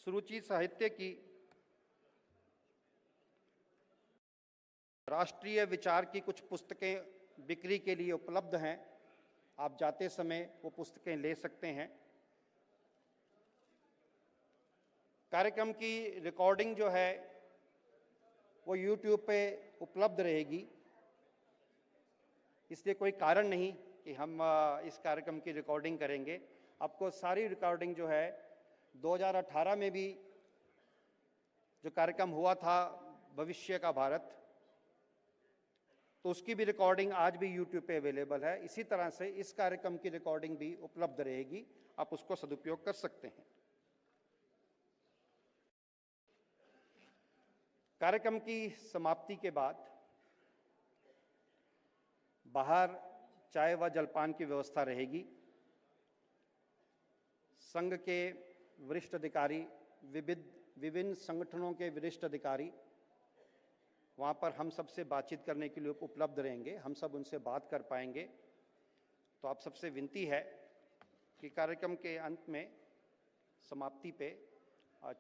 सुरुचि साहित्य की राष्ट्रीय विचार की कुछ पुस्तकें बिक्री के लिए उपलब्ध हैं। आप जाते समय वो पुस्तकें ले सकते हैं। कार्यक्रम की रिकॉर्डिंग जो है वो YouTube पे उपलब्ध रहेगी, इसलिए कोई कारण नहीं कि हम इस कार्यक्रम की रिकॉर्डिंग करेंगे। आपको सारी रिकॉर्डिंग जो है 2018 में भी जो कार्यक्रम हुआ था भविष्य का भारत, तो उसकी भी रिकॉर्डिंग आज भी YouTube पे अवेलेबल है। इसी तरह से इस कार्यक्रम की रिकॉर्डिंग भी उपलब्ध रहेगी, आप उसको सदुपयोग कर सकते हैं। कार्यक्रम की समाप्ति के बाद बाहर चाय व जलपान की व्यवस्था रहेगी। संघ के वरिष्ठ अधिकारी, विभिन्न संगठनों के वरिष्ठ अधिकारी वहाँ पर हम सबसे बातचीत करने के लिए उपलब्ध रहेंगे, हम सब उनसे बात कर पाएंगे। तो आप सबसे विनती है कि कार्यक्रम के अंत में समाप्ति पे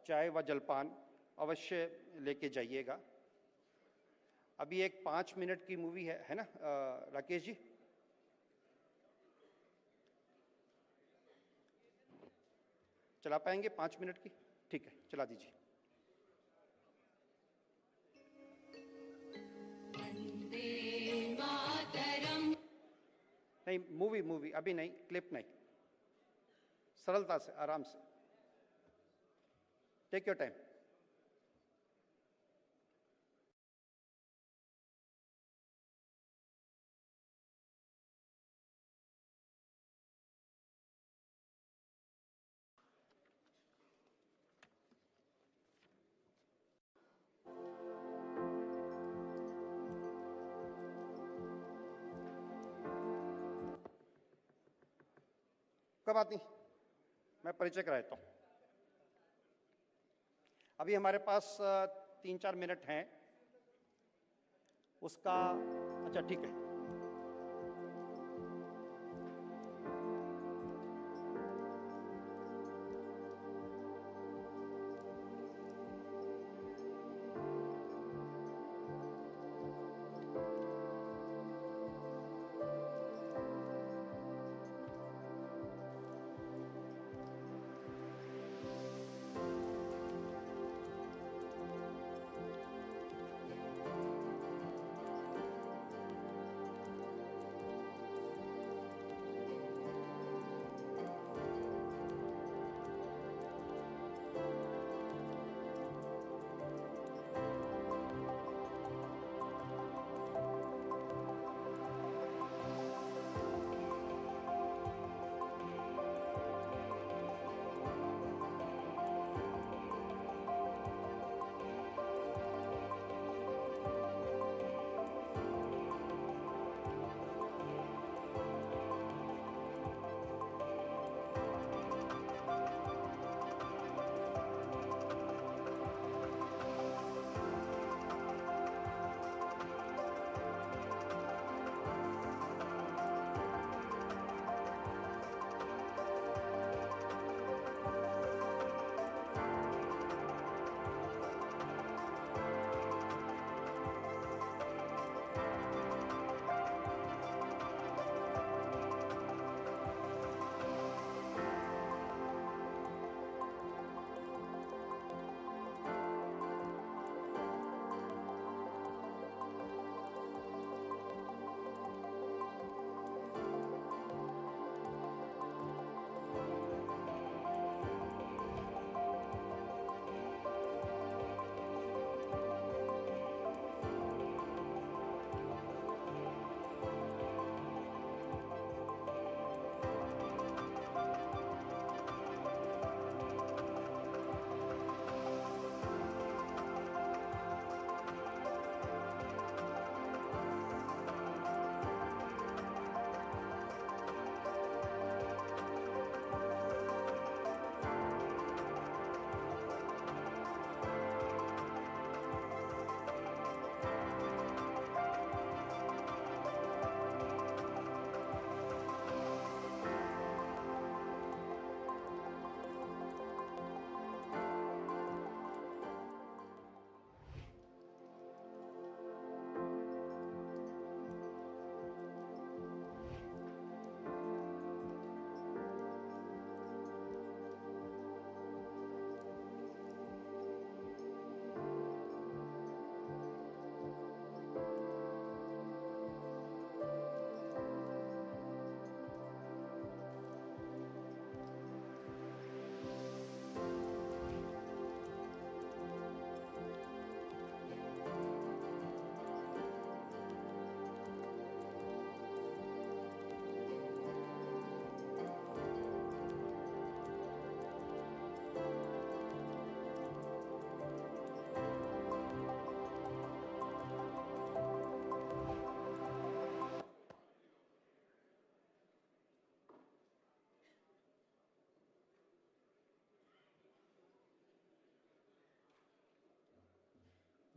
चाय व जलपान अवश्य लेके जाइएगा। अभी एक 5 मिनट की मूवी है ना राकेश जी? चला पाएंगे 5 मिनट की? ठीक है, चला दीजिए। नहीं, मूवी अभी नहीं, क्लिप नहीं, सरलता से, आराम से, टेक योर टाइम। कोई बात नहीं, मैं परिचय करा देता हूँ। अभी हमारे पास 3-4 मिनट हैं उसका। अच्छा ठीक है।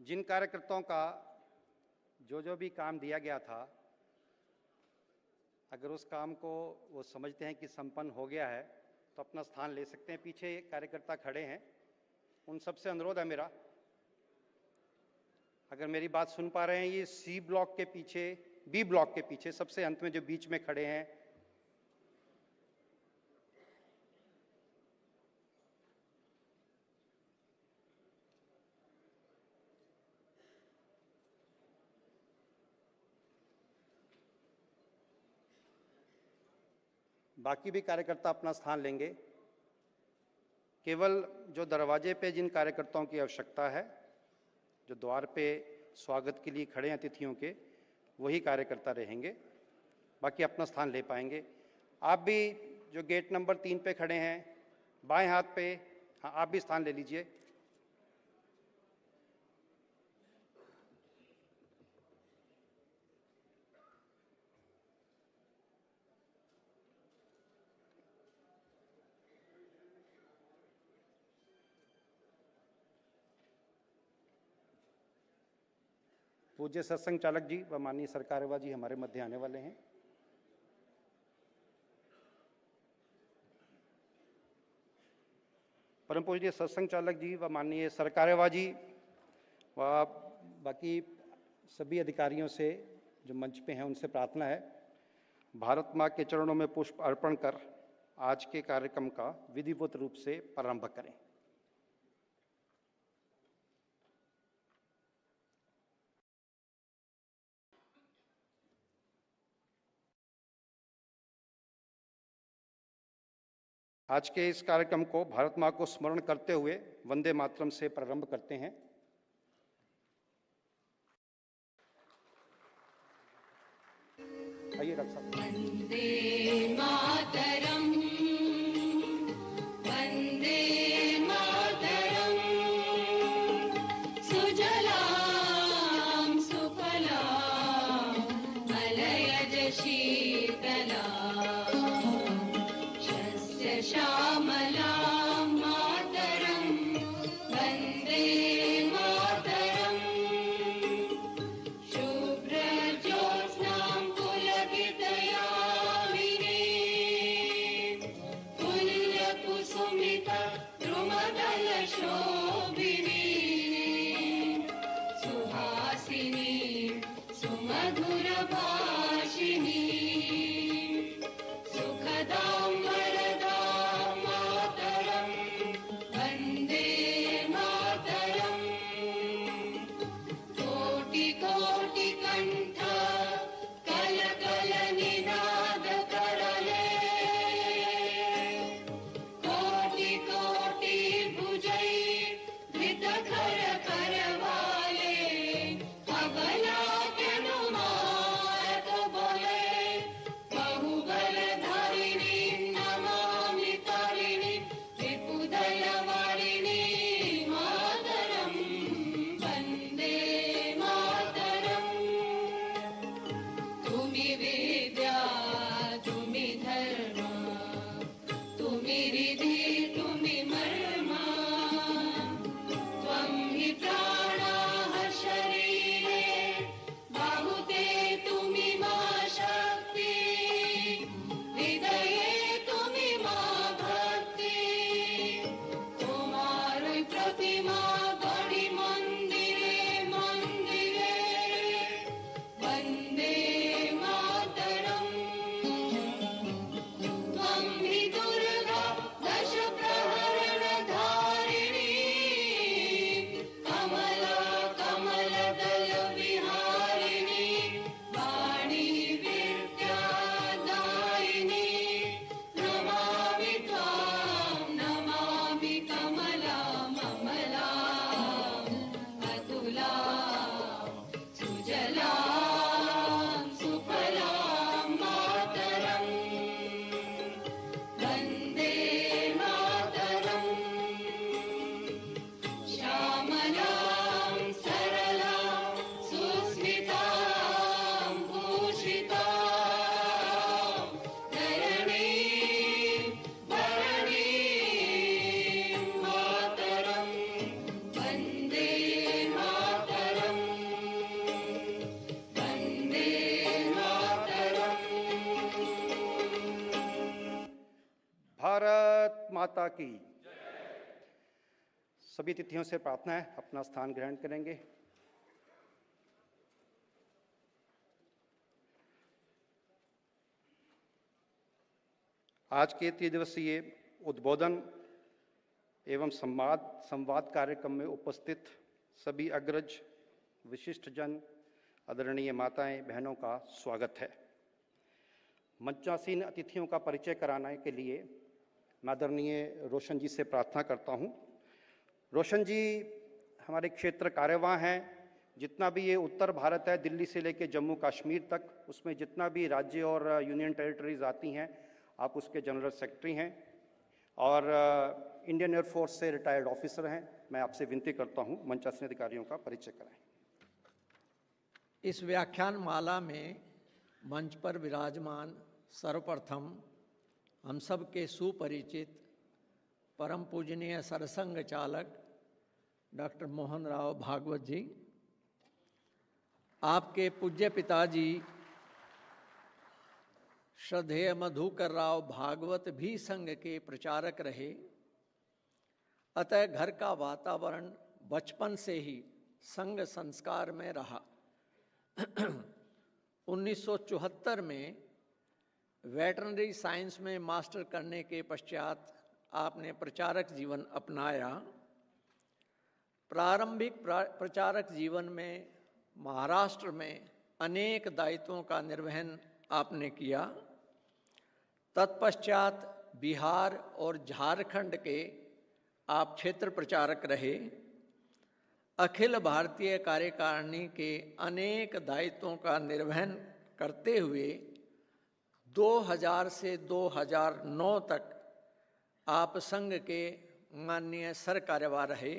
जिन कार्यकर्ताओं का जो भी काम दिया गया था, अगर उस काम को वो समझते हैं कि संपन्न हो गया है तो अपना स्थान ले सकते हैं। पीछे कार्यकर्ता खड़े हैं, उन सबसे अनुरोध है मेरा, अगर मेरी बात सुन पा रहे हैं, ये सी ब्लॉक के पीछे, बी ब्लॉक के पीछे सबसे अंत में जो बीच में खड़े हैं, बाकी भी कार्यकर्ता अपना स्थान लेंगे। केवल जो दरवाजे पे जिन कार्यकर्ताओं की आवश्यकता है, जो द्वार पे स्वागत के लिए खड़े हैं अतिथियों के, वही कार्यकर्ता रहेंगे, बाकी अपना स्थान ले पाएंगे। आप भी जो गेट नंबर 3 पे खड़े हैं, बाएं हाथ पे, हाँ, आप भी स्थान ले लीजिए। पूज्य सत्संग चालक जी व माननीय सरकारेवा जी हमारे मध्य आने वाले हैं। परम पूज्य सत्संग चालक जी व माननीय सरकारेवा जी व बाकी सभी अधिकारियों से जो मंच पे हैं, उनसे प्रार्थना है, भारत माँ के चरणों में पुष्प अर्पण कर आज के कार्यक्रम का विधिवत रूप से प्रारंभ करें। आज के इस कार्यक्रम को भारत माँ को स्मरण करते हुए वंदे मातरम से प्रारंभ करते हैं। आइए डॉक्टर साहब। वंदे मातरम, वंदे मातरम, सुजलाम सुफलाम मलयज शीतलाम शस्य श्यामलां मातरं वन्दे मातरं। शुभ्रज्योत्स्नां पुलकितयामिनीं तुल्यकुसुमितद्रुमदलशोभिनीं सुहासिनीं सुमधुरभाषिणीं सुखदां वरदां मातरं वन्दे मातरम्। कोटिकोटिकण्ठ कलकलनिनादकरले कोटिकोटिभुजै धृतकरकरवाले अबलाकेनुमारत बोले बहुबलधारिणीं नमामि तारिणीं विपुदलवारिणीं मातरं वन्दे मातरम्। तुमि विद्या तुमि धर्म तुमि रिधि तुमि मर्मा त्वं हि प्राणाः शरीरे बाहुते तुमि मा शक्ति हृदये तुमि मा भक्ति तुम्हारी प्रतिमा बड़ी मंदिरे मंदिरे वन्दे मातरम्। त्वं हि दुर्गा दश प्रहरणधारिणी कमला कमलदलविहारिणी वाणी विद्यादायिनी नमामि त्वां नमामि कमलां ममलां माता की। सभी अतिथियों से प्रार्थना है अपना स्थान ग्रहण करेंगे। आज के त्रिदिवसीय उद्बोधन एवं संवाद कार्यक्रम में उपस्थित सभी अग्रज, विशिष्ट जन, आदरणीय माताएं, बहनों का स्वागत है। मंचासीन अतिथियों का परिचय कराने के लिए मैं आदरणीय रोशन जी से प्रार्थना करता हूं। रोशन जी हमारे क्षेत्र कार्यवाह हैं। जितना भी ये उत्तर भारत है, दिल्ली से लेकर जम्मू कश्मीर तक, उसमें जितना भी राज्य और यूनियन टेरिटरीज आती हैं, आप उसके जनरल सेक्रेटरी हैं और इंडियन एयरफोर्स से रिटायर्ड ऑफिसर हैं। मैं आपसे विनती करता हूं मंचासीन अधिकारियों का परिचय कराएं। इस व्याख्यान माला में मंच पर विराजमान सर्वप्रथम हम सब के सुपरिचित परम पूजनीय सरसंघ चालक डॉक्टर मोहन राव भागवत जी, आपके पूज्य पिताजी श्रद्धेय मधुकर राव भागवत भी संघ के प्रचारक रहे, अतः घर का वातावरण बचपन से ही संघ संस्कार में रहा। 1974 में वेटरनरी साइंस में मास्टर करने के पश्चात आपने प्रचारक जीवन अपनाया। प्रारंभिक प्रचारक जीवन में महाराष्ट्र में अनेक दायित्वों का निर्वहन आपने किया। तत्पश्चात बिहार और झारखंड के आप क्षेत्र प्रचारक रहे। अखिल भारतीय कार्यकारिणी के अनेक दायित्वों का निर्वहन करते हुए 2000 से 2009 तक आप संघ के माननीय सर कार्यवाह रहे।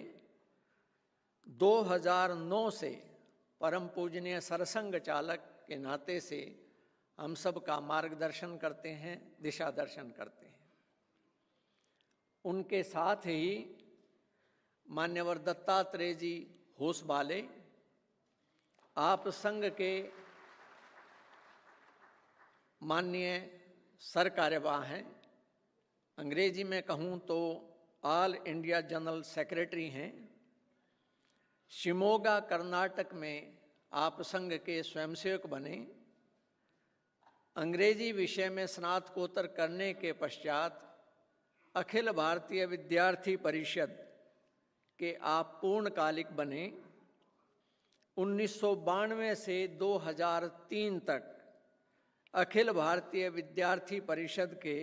2009 से परम पूजनीय सरसंघ चालक के नाते से हम सब का मार्गदर्शन करते हैं, दिशा दर्शन करते हैं। उनके साथ ही मान्यवर दत्तात्रेय जी होसबाले, आप संघ के माननीय सर कार्यवाह हैं। अंग्रेजी में कहूँ तो ऑल इंडिया जनरल सेक्रेटरी हैं। शिमोगा कर्नाटक में आप संघ के स्वयंसेवक बने। अंग्रेजी विषय में स्नातकोत्तर करने के पश्चात अखिल भारतीय विद्यार्थी परिषद के आप पूर्णकालिक बने। 1992 से 2003 तक अखिल भारतीय विद्यार्थी परिषद के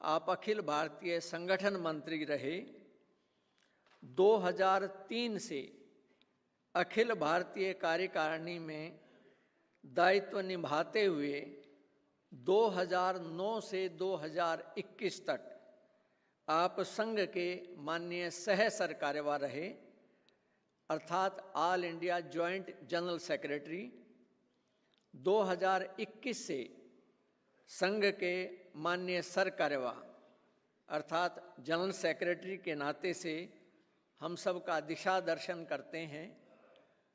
आप अखिल भारतीय संगठन मंत्री रहे। 2003 से अखिल भारतीय कार्यकारिणी में दायित्व निभाते हुए 2009 से 2021 तक आप संघ के माननीय सह सर कार्यवाह रहे, अर्थात all India joint general secretary. 2021 से संघ के माननीय सर कार्यवाह अर्थात जनरल सेक्रेटरी के नाते से हम सब का दिशा दर्शन करते हैं।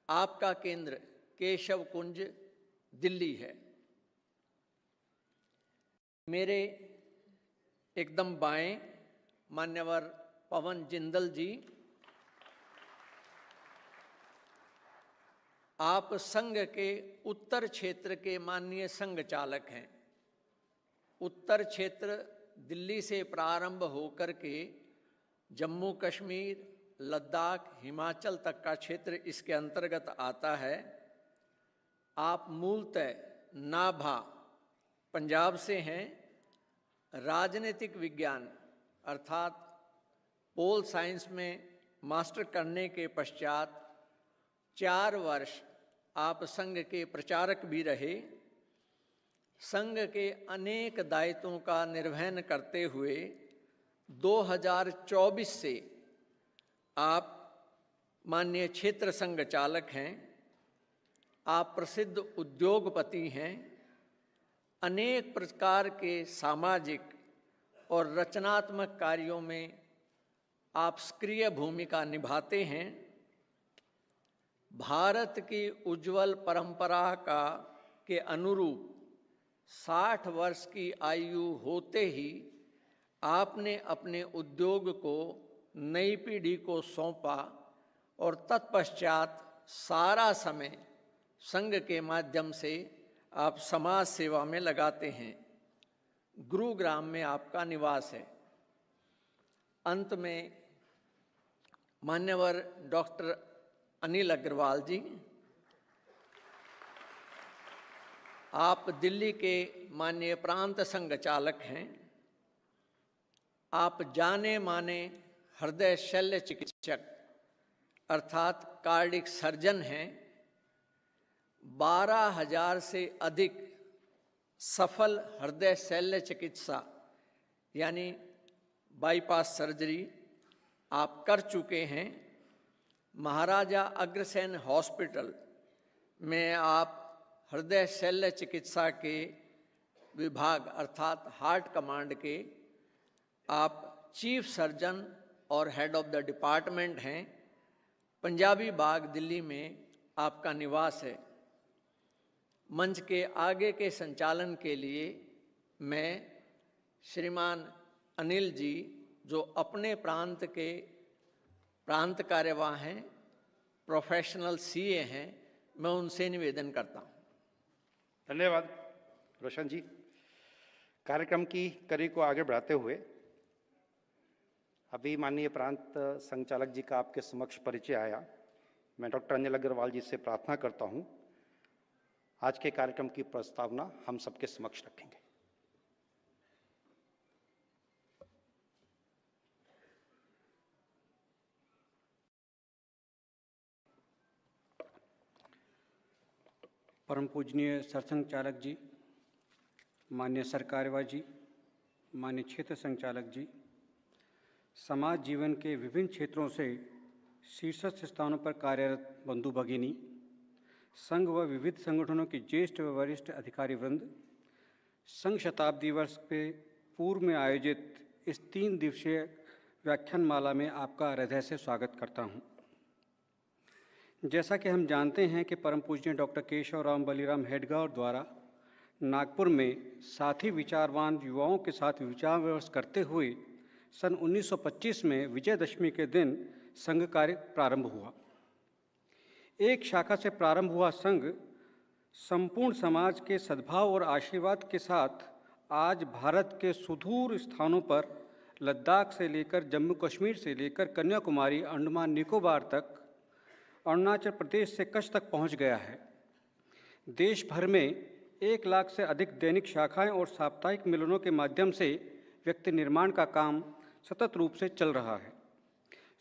आपका केंद्र केशव कुंज दिल्ली है। मेरे एकदम बाएं मान्यवर पवन जिंदल जी, आप संघ के उत्तर क्षेत्र के माननीय संघ चालक हैं। उत्तर क्षेत्र दिल्ली से प्रारंभ होकर के जम्मू कश्मीर, लद्दाख, हिमाचल तक का क्षेत्र इसके अंतर्गत आता है। आप मूलतः नाभा पंजाब से हैं। राजनीतिक विज्ञान अर्थात पोल साइंस में मास्टर करने के पश्चात 4 वर्ष आप संघ के प्रचारक भी रहे। संघ के अनेक दायित्वों का निर्वहन करते हुए 2024 से आप माननीय क्षेत्र संघ चालक हैं। आप प्रसिद्ध उद्योगपति हैं। अनेक प्रकार के सामाजिक और रचनात्मक कार्यों में आप सक्रिय भूमिका निभाते हैं। भारत की उज्जवल परंपरा के अनुरूप 60 वर्ष की आयु होते ही आपने अपने उद्योग को नई पीढ़ी को सौंपा और तत्पश्चात सारा समय संघ के माध्यम से आप समाज सेवा में लगाते हैं। गुरुग्राम में आपका निवास है। अंत में मान्यवर डॉक्टर अनिल अग्रवाल जी, आप दिल्ली के माननीय प्रांत संघ चालक हैं। आप जाने माने हृदय शल्य चिकित्सक अर्थात कार्डिक सर्जन हैं। 12,000 से अधिक सफल हृदय शल्य चिकित्सा यानी बाईपास सर्जरी आप कर चुके हैं। महाराजा अग्रसेन हॉस्पिटल में आप हृदय शल्य चिकित्सा के विभाग अर्थात हार्ट कमांड के आप चीफ सर्जन और हेड ऑफ द डिपार्टमेंट हैं। पंजाबी बाग दिल्ली में आपका निवास है। मंच के आगे के संचालन के लिए मैं श्रीमान अनिल जी, जो अपने प्रांत के प्रांत कार्यवाह हैं, प्रोफेशनल सीए हैं, मैं उनसे निवेदन करता हूं। धन्यवाद रोशन जी। कार्यक्रम की कड़ी को आगे बढ़ाते हुए अभी माननीय प्रांत संचालक जी का आपके समक्ष परिचय आया। मैं डॉक्टर अनिल अग्रवाल जी से प्रार्थना करता हूं, आज के कार्यक्रम की प्रस्तावना हम सबके समक्ष रखेंगे। परम पूजनीय सरसंघ चालक जी, माननीय सरकार्यवाह जी, माननीय क्षेत्र संचालक जी, समाज जीवन के विभिन्न क्षेत्रों से शीर्षस्थ स्थानों पर कार्यरत बंधु भगिनी, संघ व विविध संगठनों के ज्येष्ठ व वरिष्ठ अधिकारी वृंद, संघ शताब्दी वर्ष के पूर्व में आयोजित इस 3 दिवसीय व्याख्यानमाला में आपका हृदय से स्वागत करता हूं। जैसा कि हम जानते हैं कि परम पूजनीय डॉक्टर केशव राम बलिराम हेडगेवार द्वारा नागपुर में साथी विचारवान युवाओं के साथ विचार विमर्श करते हुए सन 1925 में विजयदशमी के दिन संघ कार्य प्रारंभ हुआ। एक शाखा से प्रारंभ हुआ संघ संपूर्ण समाज के सद्भाव और आशीर्वाद के साथ आज भारत के सुदूर स्थानों पर लद्दाख से लेकर जम्मू कश्मीर से लेकर कन्याकुमारी, अंडमान निकोबार तक, अरुणाचल प्रदेश से कच्छ तक पहुंच गया है। देश भर में 1 लाख से अधिक दैनिक शाखाएं और साप्ताहिक मिलनों के माध्यम से व्यक्ति निर्माण का काम सतत रूप से चल रहा है।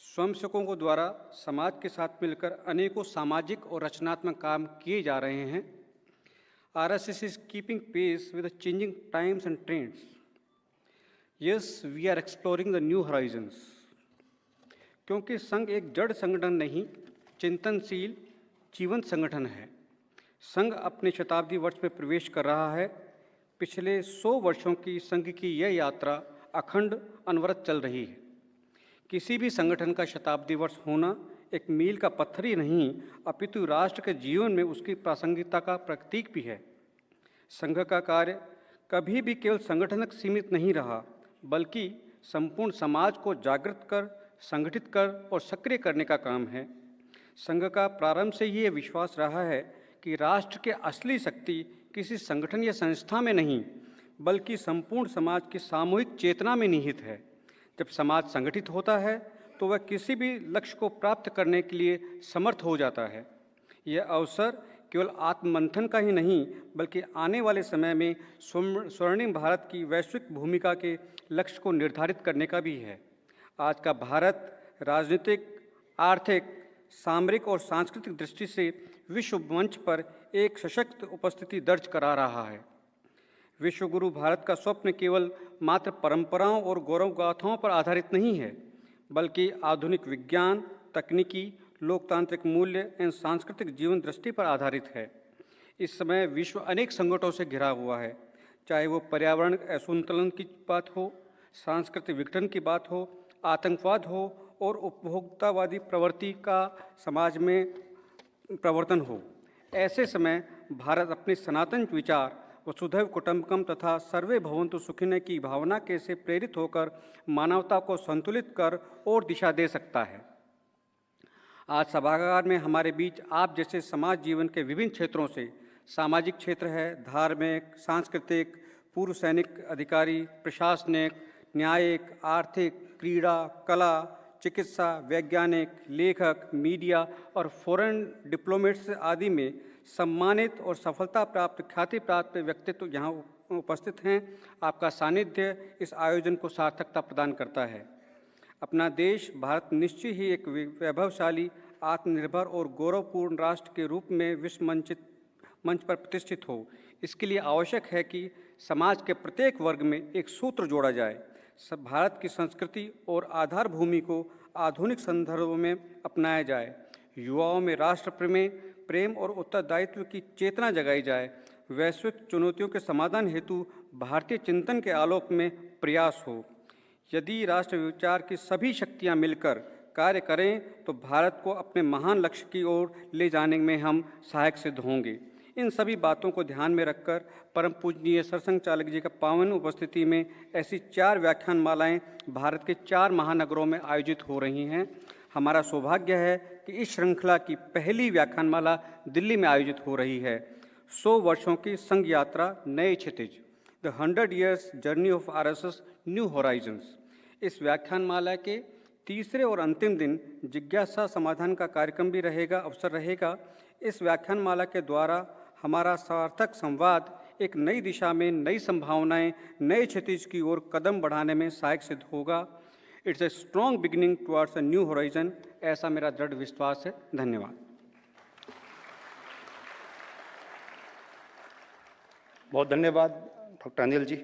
स्वयंसेवकों को द्वारा समाज के साथ मिलकर अनेकों सामाजिक और रचनात्मक काम किए जा रहे हैं। RSS is keeping pace with the changing times and trends. Yes, we are exploring the new horizons. क्योंकि संघ एक जड़ संगठन नहीं, चिंतनशील जीवंत संगठन है। संघ अपने शताब्दी वर्ष में प्रवेश कर रहा है। पिछले 100 वर्षों की संघ की यह यात्रा अखंड अनवरत चल रही है। किसी भी संगठन का शताब्दी वर्ष होना एक मील का पत्थर ही नहीं, अपितु राष्ट्र के जीवन में उसकी प्रासंगिकता का प्रतीक भी है। संघ का कार्य कभी भी केवल संगठनक सीमित नहीं रहा, बल्कि संपूर्ण समाज को जागृत कर, संगठित कर और सक्रिय करने का काम है। संघ का प्रारंभ से ही ये विश्वास रहा है कि राष्ट्र की असली शक्ति किसी संगठन या संस्था में नहीं, बल्कि संपूर्ण समाज की सामूहिक चेतना में निहित है। जब समाज संगठित होता है तो वह किसी भी लक्ष्य को प्राप्त करने के लिए समर्थ हो जाता है। यह अवसर केवल आत्ममंथन का ही नहीं, बल्कि आने वाले समय में स्वर्णिम भारत की वैश्विक भूमिका के लक्ष्य को निर्धारित करने का भी है। आज का भारत राजनीतिक, आर्थिक, सामरिक और सांस्कृतिक दृष्टि से विश्व मंच पर एक सशक्त उपस्थिति दर्ज करा रहा है। विश्वगुरु भारत का स्वप्न केवल मात्र परंपराओं और गौरव गाथाओं पर आधारित नहीं है, बल्कि आधुनिक विज्ञान, तकनीकी, लोकतांत्रिक मूल्य एवं सांस्कृतिक जीवन दृष्टि पर आधारित है। इस समय विश्व अनेक संकटों से घिरा हुआ है, चाहे वो पर्यावरण असंतुलन की बात हो, सांस्कृतिक विघटन की बात हो, आतंकवाद हो और उपभोक्तावादी प्रवृत्ति का समाज में प्रवर्तन हो। ऐसे समय भारत अपने सनातन विचार वसुधैव कुटुम्बकम तथा सर्वे भवन्तु सुखिनः की भावना के से प्रेरित होकर मानवता को संतुलित कर और दिशा दे सकता है। आज सभागार में हमारे बीच आप जैसे समाज जीवन के विभिन्न क्षेत्रों से, सामाजिक क्षेत्र है, धार्मिक, सांस्कृतिक, पूर्व सैनिक अधिकारी, प्रशासनिक, न्यायिक, आर्थिक, क्रीड़ा, कला, चिकित्सा, वैज्ञानिक, लेखक, मीडिया और फॉरेन डिप्लोमेट्स आदि में सम्मानित और सफलता प्राप्त, ख्याति प्राप्त व्यक्तित्व यहाँ उपस्थित हैं। आपका सानिध्य इस आयोजन को सार्थकता प्रदान करता है। अपना देश भारत निश्चय ही एक वैभवशाली, आत्मनिर्भर और गौरवपूर्ण राष्ट्र के रूप में विश्व मंच पर प्रतिष्ठित हो। इसके लिए आवश्यक है कि समाज के प्रत्येक वर्ग में एक सूत्र जोड़ा जाए। सब भारत की संस्कृति और आधार भूमि को आधुनिक संदर्भ में अपनाया जाए। युवाओं में राष्ट्र प्रेम और उत्तरदायित्व की चेतना जगाई जाए। वैश्विक चुनौतियों के समाधान हेतु भारतीय चिंतन के आलोक में प्रयास हो। यदि राष्ट्र विचार की सभी शक्तियां मिलकर कार्य करें तो भारत को अपने महान लक्ष्य की ओर ले जाने में हम सहायक सिद्ध होंगे। इन सभी बातों को ध्यान में रखकर परम पूजनीय सरसंघ चालक जी का पावन उपस्थिति में ऐसी 4 व्याख्यान मालाएँ भारत के 4 महानगरों में आयोजित हो रही हैं। हमारा सौभाग्य है कि इस श्रृंखला की पहली व्याख्यानमाला दिल्ली में आयोजित हो रही है। 100 वर्षों की संघ यात्रा नए क्षितिज, the 100 Years journey of RSS new horizons. इस व्याख्यानमाला के तीसरे और अंतिम दिन जिज्ञासा समाधान का कार्यक्रम भी अवसर रहेगा। इस व्याख्यानमाला के द्वारा हमारा सार्थक संवाद एक नई दिशा में नई संभावनाएं, नए क्षितिज की ओर कदम बढ़ाने में सहायक सिद्ध होगा। It's a strong beginning towards a new horizon, ऐसा मेरा दृढ़ विश्वास है। धन्यवाद। बहुत धन्यवाद डॉक्टर अनिल जी।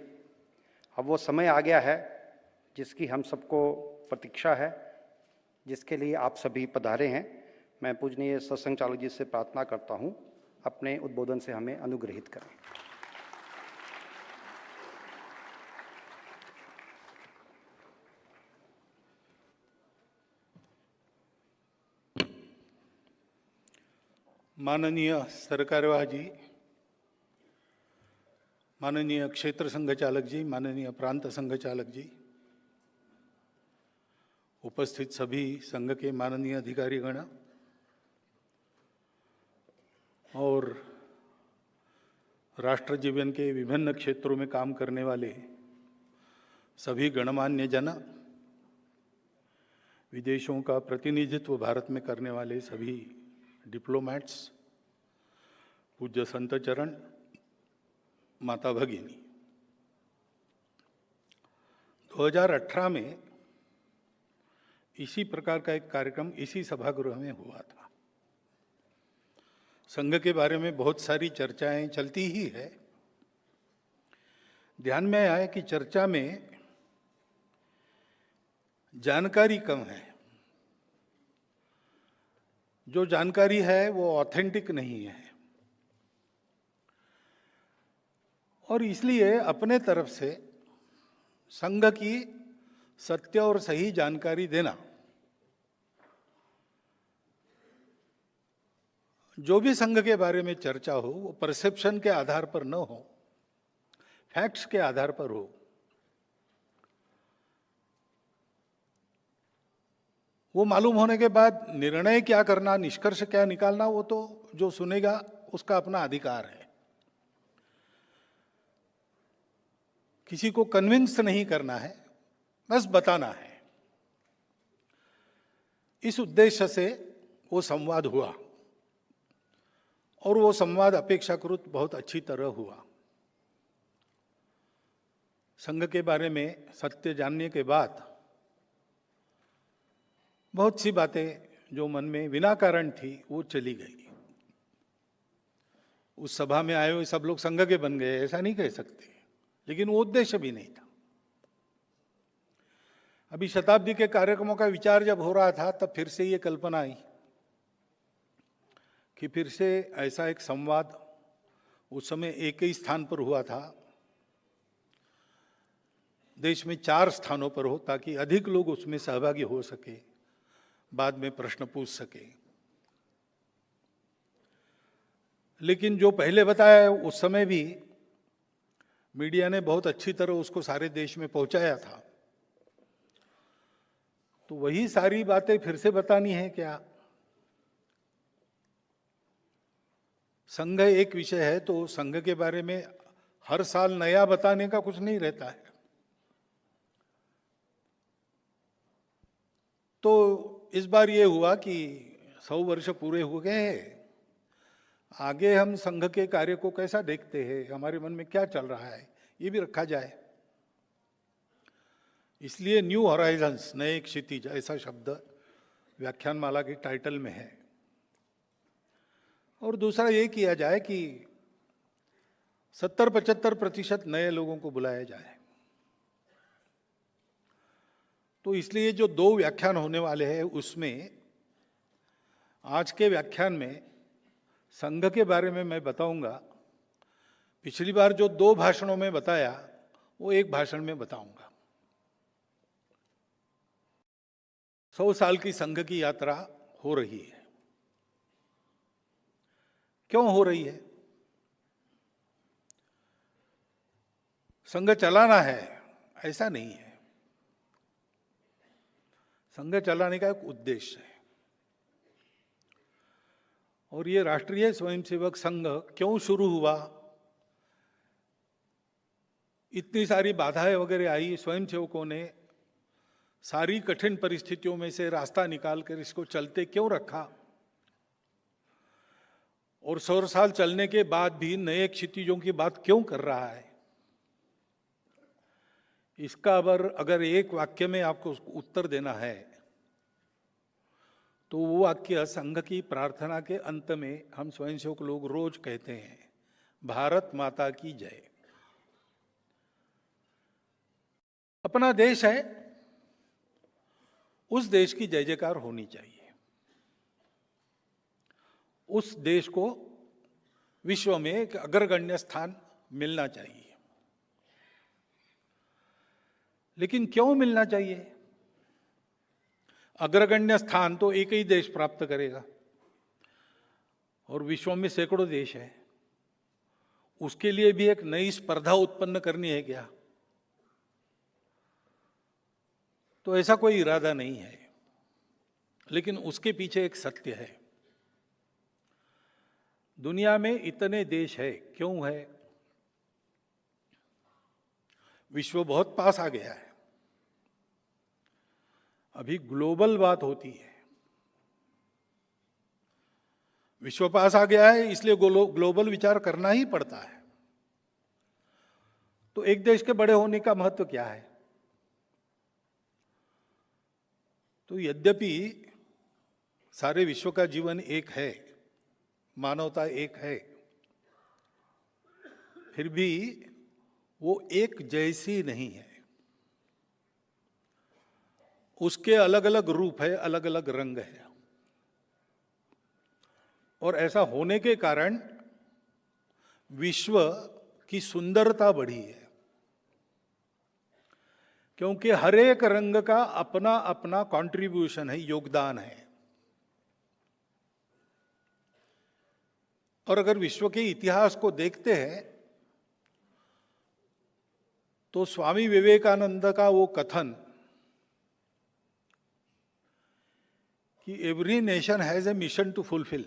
अब वो समय आ गया है जिसकी हम सबको प्रतीक्षा है, जिसके लिए आप सभी पधारे हैं। मैं पूजनीय सरसंघ चालक जी से प्रार्थना करता हूं, अपने उद्बोधन से हमें अनुग्रहित करें। माननीय सरकार्यवाह जी, माननीय क्षेत्र संघ चालक जी, माननीय प्रांत संघ चालक जी, उपस्थित सभी संघ के माननीय अधिकारीगण और राष्ट्र जीवन के विभिन्न क्षेत्रों में काम करने वाले सभी गणमान्य जन, विदेशों का प्रतिनिधित्व भारत में करने वाले सभी डिप्लोमैट्स, पूज्य संत चरण, माता भगिनी। 2018 में इसी प्रकार का एक कार्यक्रम इसी सभागृह में हुआ था। संघ के बारे में बहुत सारी चर्चाएं चलती ही है। ध्यान में आया कि चर्चा में जानकारी कम है। जो जानकारी है वो ऑथेंटिक नहीं है, और इसलिए अपने तरफ से संघ की सत्य और सही जानकारी देना, जो भी संघ के बारे में चर्चा हो वो परसेप्शन के आधार पर न हो, फैक्ट्स के आधार पर हो। वो मालूम होने के बाद निर्णय क्या करना, निष्कर्ष क्या निकालना, वो तो जो सुनेगा उसका अपना अधिकार है। किसी को कन्विंस नहीं करना है, बस बताना है। इस उद्देश्य से वो संवाद हुआ, और वो संवाद अपेक्षाकृत बहुत अच्छी तरह हुआ। संघ के बारे में सत्य जानने के बाद बहुत सी बातें जो मन में बिना कारण थी वो चली गई। उस सभा में आए हुए सब लोग संघ के बन गए ऐसा नहीं कह सकते, लेकिन वो उद्देश्य भी नहीं था। अभी शताब्दी के कार्यक्रमों का विचार जब हो रहा था तब फिर से ये कल्पना आई कि फिर से ऐसा एक संवाद उस समय एक ही स्थान पर हुआ था, देश में 4 स्थानों पर हो, ताकि अधिक लोग उसमें सहभागी हो सके, बाद में प्रश्न पूछ सके। लेकिन जो पहले बताया उस समय भी मीडिया ने बहुत अच्छी तरह उसको सारे देश में पहुंचाया था। तो वही सारी बातें फिर से बतानी है क्या? संघ एक विषय है तो संघ के बारे में हर साल नया बताने का कुछ नहीं रहता है। तो इस बार ये हुआ कि 100 वर्ष पूरे हो गए हैं, आगे हम संघ के कार्य को कैसा देखते हैं, हमारे मन में क्या चल रहा है, ये भी रखा जाए। इसलिए न्यू हॉराइजन्स, नए क्षितिज, ऐसा शब्द व्याख्यानमाला की टाइटल में है। और दूसरा ये किया जाए कि 70-75% नए लोगों को बुलाया जाए। तो इसलिए जो 2 व्याख्यान होने वाले हैं उसमें आज के व्याख्यान में संघ के बारे में मैं बताऊंगा। पिछली बार जो 2 भाषणों में बताया वो 1 भाषण में बताऊंगा। 100 साल की संघ की यात्रा हो रही है। क्यों हो रही है? संघ चलाना है ऐसा नहीं है। संघ चलाने का एक उद्देश्य है। और ये राष्ट्रीय स्वयंसेवक संघ क्यों शुरू हुआ, इतनी सारी बाधाएं वगैरह आई, स्वयंसेवकों ने सारी कठिन परिस्थितियों में से रास्ता निकालकर इसको चलते क्यों रखा, और 100 साल चलने के बाद भी नए क्षितिजों की बात क्यों कर रहा है, इसका अगर एक वाक्य में आपको उत्तर देना है तो वो वाक्य संघ की प्रार्थना के अंत में हम स्वयंसेवक लोग रोज कहते हैं, भारत माता की जय। अपना देश है, उस देश की जय जयकार होनी चाहिए। उस देश को विश्व में एक अग्रगण्य स्थान मिलना चाहिए। लेकिन क्यों मिलना चाहिए? अग्रगण्य स्थान तो एक ही देश प्राप्त करेगा और विश्व में सैकड़ों देश है। उसके लिए भी एक नई स्पर्धा उत्पन्न करनी है क्या? तो ऐसा कोई इरादा नहीं है। लेकिन उसके पीछे एक सत्य है। दुनिया में इतने देश है, क्यों है? विश्व बहुत पास आ गया है। अभी ग्लोबल बात होती है। विश्व पास आ गया है, इसलिए ग्लोबल विचार करना ही पड़ता है। तो एक देश के बड़े होने का महत्व क्या है? तो यद्यपि सारे विश्व का जीवन एक है, मानवता एक है, फिर भी वो एक जैसी नहीं है। उसके अलग अलग रूप है, अलग अलग रंग है। और ऐसा होने के कारण विश्व की सुंदरता बढ़ी है, क्योंकि हर एक रंग का अपना अपना कंट्रीब्यूशन है, योगदान है। और अगर विश्व के इतिहास को देखते हैं तो स्वामी विवेकानंद का वो कथन कि every nation has a mission to fulfil,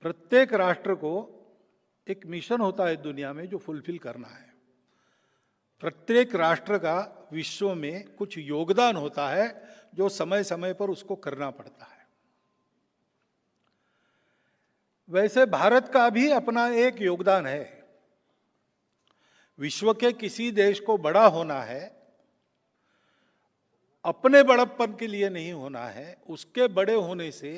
प्रत्येक राष्ट्र को एक मिशन होता है दुनिया में जो फुलफिल करना है। प्रत्येक राष्ट्र का विश्व में कुछ योगदान होता है जो समय समय पर उसको करना पड़ता है। वैसे भारत का भी अपना एक योगदान है। विश्व के किसी देश को बड़ा होना है, अपने बड़प्पन के लिए नहीं होना है, उसके बड़े होने से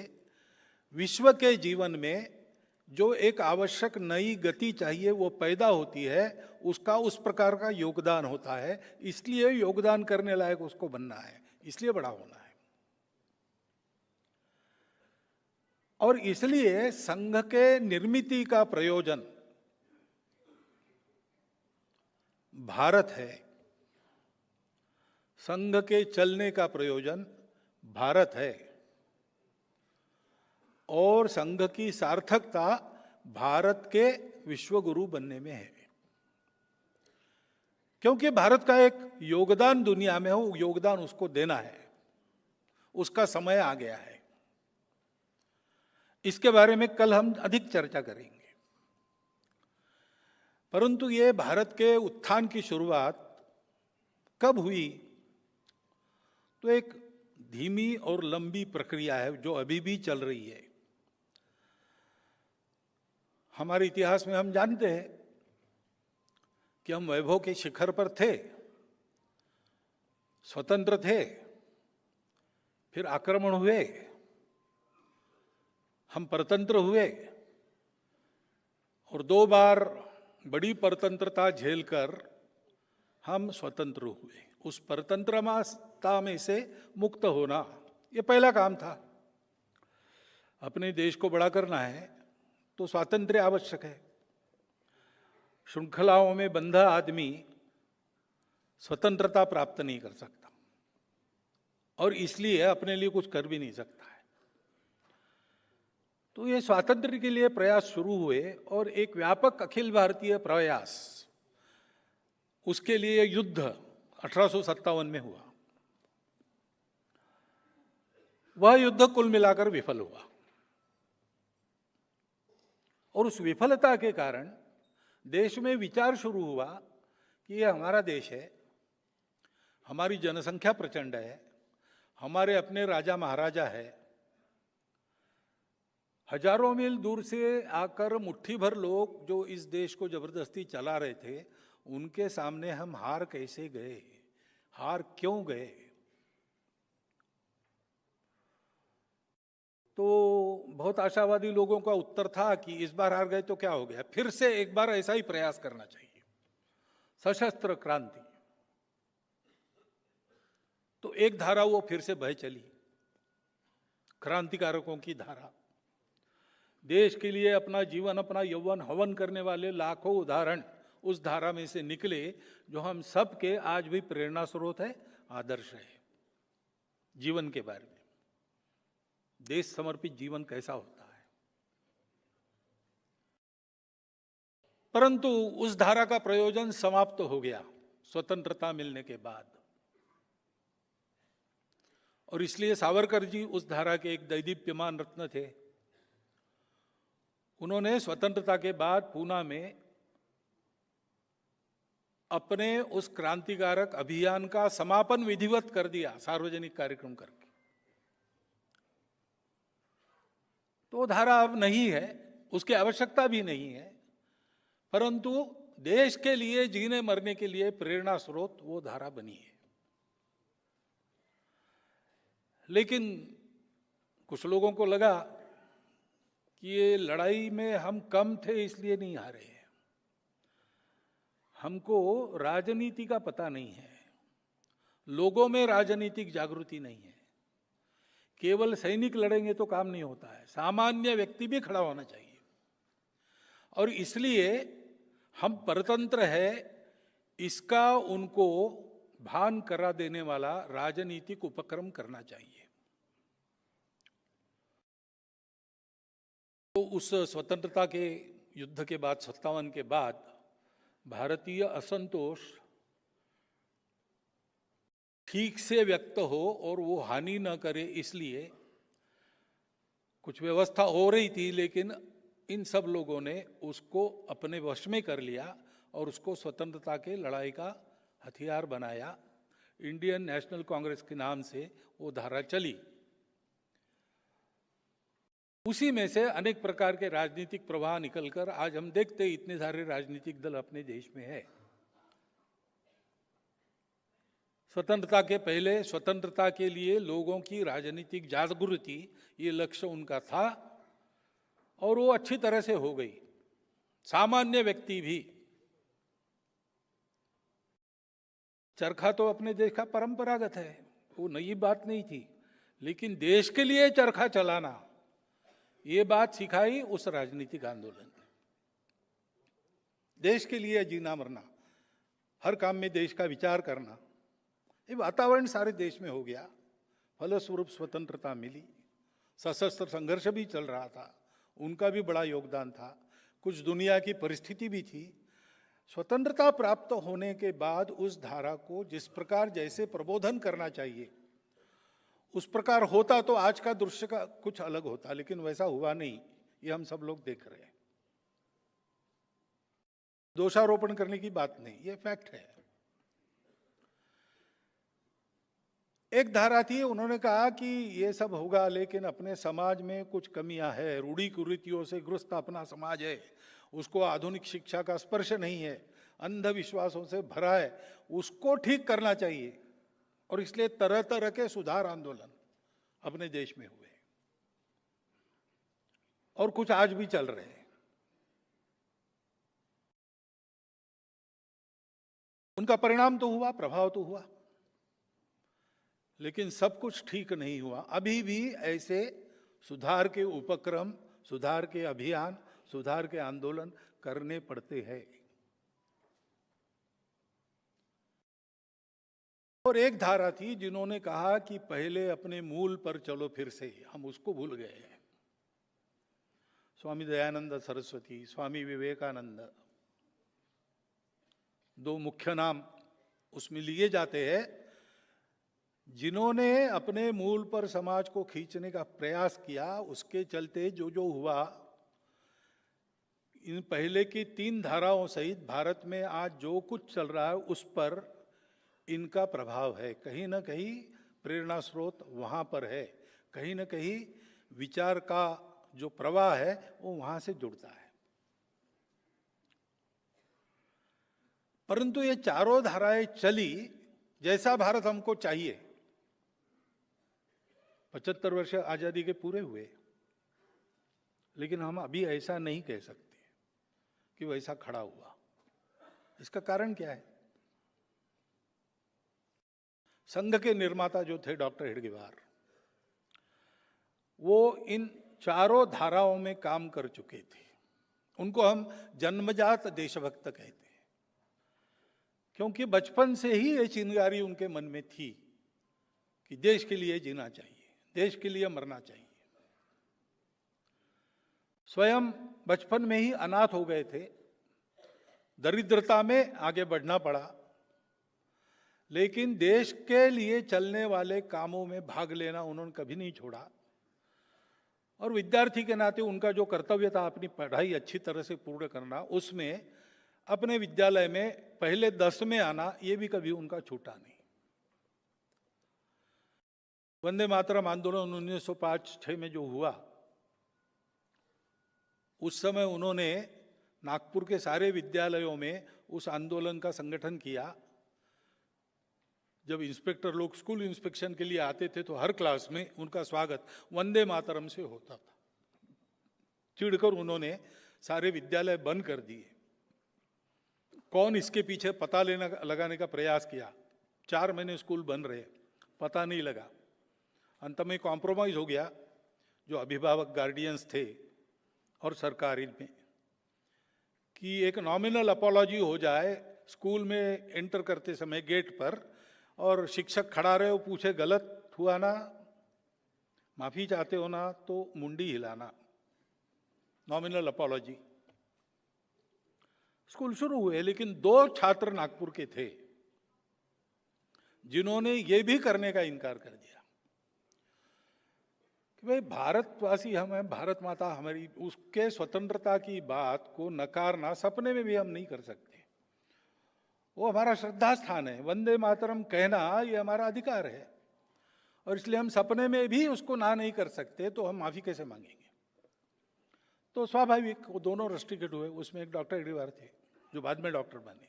विश्व के जीवन में जो एक आवश्यक नई गति चाहिए वो पैदा होती है, उसका उस प्रकार का योगदान होता है। इसलिए योगदान करने लायक उसको बनना है, इसलिए बड़ा होना है। और इसलिए संघ के निर्मिति का प्रयोजन भारत है, संघ के चलने का प्रयोजन भारत है, और संघ की सार्थकता भारत के विश्वगुरु बनने में है, क्योंकि भारत का एक योगदान दुनिया में हो, योगदान उसको देना है, उसका समय आ गया है। इसके बारे में कल हम अधिक चर्चा करेंगे। परंतु ये भारत के उत्थान की शुरुआत कब हुई? तो एक धीमी और लंबी प्रक्रिया है जो अभी भी चल रही है। हमारे इतिहास में हम जानते हैं कि हम वैभव के शिखर पर थे, स्वतंत्र थे, फिर आक्रमण हुए, हम परतंत्र हुए और 2 बार बड़ी परतंत्रता झेलकर हम स्वतंत्र हुए। उस परतंत्रता में से मुक्त होना ये पहला काम था। अपने देश को बड़ा करना है तो स्वातंत्र्य आवश्यक है। श्रृंखलाओं में बंधा आदमी स्वतंत्रता प्राप्त नहीं कर सकता और इसलिए अपने लिए कुछ कर भी नहीं सकता है। तो ये स्वातंत्र्य के लिए प्रयास शुरू हुए और एक व्यापक अखिल भारतीय प्रयास, उसके लिए युद्ध 1857 में हुआ। वह युद्ध कुल मिलाकर विफल हुआ और उस विफलता के कारण देश में विचार शुरू हुआ कि यह हमारा देश है, हमारी जनसंख्या प्रचंड है, हमारे अपने राजा महाराजा है, हजारों मील दूर से आकर मुट्ठी भर लोग जो इस देश को जबरदस्ती चला रहे थे, उनके सामने हम हार कैसे गए, हार क्यों गए? तो बहुत आशावादी लोगों का उत्तर था कि इस बार हार गए तो क्या हो गया, फिर से एक बार ऐसा ही प्रयास करना चाहिए, सशस्त्र क्रांति। तो एक धारा वो फिर से बह चली, क्रांतिकारकों की धारा। देश के लिए अपना जीवन, अपना यौवन हवन करने वाले लाखों उदाहरण उस धारा में से निकले, जो हम सब के आज भी प्रेरणा स्रोत है, आदर्श है जीवन के बारे में। देश समर्पित जीवन कैसा होता है। परंतु उस धारा का प्रयोजन समाप्त हो गया स्वतंत्रता मिलने के बाद, और इसलिए सावरकर जी उस धारा के एक दैदीप्यमान रत्न थे। उन्होंने स्वतंत्रता के बाद पूना में अपने उस क्रांतिकारक अभियान का समापन विधिवत कर दिया, सार्वजनिक कार्यक्रम करके। तो धारा अब नहीं है, उसकी आवश्यकता भी नहीं है, परंतु देश के लिए जीने मरने के लिए प्रेरणा स्रोत वो धारा बनी है। लेकिन कुछ लोगों को लगा कि ये लड़ाई में हम कम थे इसलिए नहीं हारे हैं, हमको राजनीति का पता नहीं है, लोगों में राजनीतिक जागृति नहीं है, केवल सैनिक लड़ेंगे तो काम नहीं होता है, सामान्य व्यक्ति भी खड़ा होना चाहिए, और इसलिए हम परतंत्र है इसका उनको भान करा देने वाला राजनीतिक उपक्रम करना चाहिए। तो उस स्वतंत्रता के युद्ध के बाद 57 के बाद भारतीय असंतोष ठीक से व्यक्त हो और वो हानि न करे, इसलिए कुछ व्यवस्था हो रही थी, लेकिन इन सब लोगों ने उसको अपने वश में कर लिया और उसको स्वतंत्रता के लड़ाई का हथियार बनाया। इंडियन नेशनल कांग्रेस के नाम से वो धारा चली। उसी में से अनेक प्रकार के राजनीतिक प्रवाह निकलकर आज हम देखते हैं इतने सारे राजनीतिक दल अपने देश में है। स्वतंत्रता के पहले स्वतंत्रता के लिए लोगों की राजनीतिक जागृति, ये लक्ष्य उनका था और वो अच्छी तरह से हो गई। सामान्य व्यक्ति भी, चरखा तो अपने देश का परंपरागत है, वो नई बात नहीं थी, लेकिन देश के लिए चरखा चलाना ये बात सिखाई उस राजनीतिक आंदोलन ने। देश के लिए जीना मरना, हर काम में देश का विचार करना, ये वातावरण सारे देश में हो गया। फलस्वरूप स्वतंत्रता मिली। सशस्त्र संघर्ष भी चल रहा था, उनका भी बड़ा योगदान था। कुछ दुनिया की परिस्थिति भी थी। स्वतंत्रता प्राप्त होने के बाद उस धारा को जिस प्रकार जैसे प्रबोधन करना चाहिए उस प्रकार होता तो आज का दृश्य का कुछ अलग होता, लेकिन वैसा हुआ नहीं। ये हम सब लोग देख रहे हैं। दोषारोपण करने की बात नहीं, ये फैक्ट है। एक धारा थी, उन्होंने कहा कि ये सब होगा लेकिन अपने समाज में कुछ कमियां है, रूढ़ी कुरीतियों से ग्रस्त अपना समाज है, उसको आधुनिक शिक्षा का स्पर्श नहीं है, अंधविश्वासों से भरा है, उसको ठीक करना चाहिए। और इसलिए तरह तरह के सुधार आंदोलन अपने देश में हुए और कुछ आज भी चल रहे हैं। उनका परिणाम तो हुआ, प्रभाव तो हुआ, लेकिन सब कुछ ठीक नहीं हुआ। अभी भी ऐसे सुधार के उपक्रम, सुधार के अभियान, सुधार के आंदोलन करने पड़ते हैं। और एक धारा थी जिन्होंने कहा कि पहले अपने मूल पर चलो, फिर से हम उसको भूल गए हैं। स्वामी दयानंद सरस्वती, स्वामी विवेकानंद, दो मुख्य नाम उसमें लिए जाते हैं, जिन्होंने अपने मूल पर समाज को खींचने का प्रयास किया। उसके चलते जो जो हुआ, इन पहले की 3 धाराओं सहित भारत में आज जो कुछ चल रहा है उस पर इनका प्रभाव है। कहीं ना कहीं प्रेरणा स्रोत वहां पर है, कहीं ना कहीं विचार का जो प्रवाह है वो वहां से जुड़ता है। परंतु ये चारों धाराएं चली जैसा भारत हमको चाहिए। 75 वर्ष आजादी के पूरे हुए, लेकिन हम अभी ऐसा नहीं कह सकते कि वैसा खड़ा हुआ। इसका कारण क्या है? संघ के निर्माता जो थे डॉक्टर हेडगेवार, वो इन चारों धाराओं में काम कर चुके थे। उनको हम जन्मजात देशभक्त कहते हैं, क्योंकि बचपन से ही ये चिंगारी उनके मन में थी कि देश के लिए जीना चाहिए, देश के लिए मरना चाहिए। स्वयं बचपन में ही अनाथ हो गए थे, दरिद्रता में आगे बढ़ना पड़ा, लेकिन देश के लिए चलने वाले कामों में भाग लेना उन्होंने कभी नहीं छोड़ा। और विद्यार्थी के नाते उनका जो कर्तव्य था अपनी पढ़ाई अच्छी तरह से पूर्ण करना, उसमें अपने विद्यालय में पहले 10 में आना, ये भी कभी उनका छूटा नहीं। वंदे मातरम आंदोलन 1905-6 में जो हुआ, उस समय उन्होंने नागपुर के सारे विद्यालयों में उस आंदोलन का संगठन किया। जब इंस्पेक्टर लोग स्कूल इंस्पेक्शन के लिए आते थे तो हर क्लास में उनका स्वागत वंदे मातरम से होता था। चिढ़कर उन्होंने सारे विद्यालय बंद कर दिए। कौन इसके पीछे पता लगाने का प्रयास किया। 4 महीने स्कूल बंद रहे, पता नहीं लगा। अंत में कॉम्प्रोमाइज हो गया, जो अभिभावक गार्डियंस थे और सरकार इनमें, कि एक नॉमिनल अपॉलॉजी हो जाए स्कूल में एंटर करते समय गेट पर, और शिक्षक खड़ा रहे, वो पूछे गलत हुआ ना, माफी चाहते हो ना, तो मुंडी हिलाना, नॉमिनल अपॉलॉजी। स्कूल शुरू हुए, लेकिन 2 छात्र नागपुर के थे जिन्होंने ये भी करने का इनकार कर दिया कि भाई भारतवासी हम हैं, भारत माता हमारी, उसके स्वतंत्रता की बात को नकारना सपने में भी हम नहीं कर सकते। वो हमारा श्रद्धा स्थान है, वंदे मातरम कहना ये हमारा अधिकार है, और इसलिए हम सपने में भी उसको ना नहीं कर सकते, तो हम माफी कैसे मांगेंगे। तो स्वाभाविक वो दोनों रस्टिकेट हुए। उसमें एक डॉक्टर हेडगेवार थे जो बाद में डॉक्टर बने।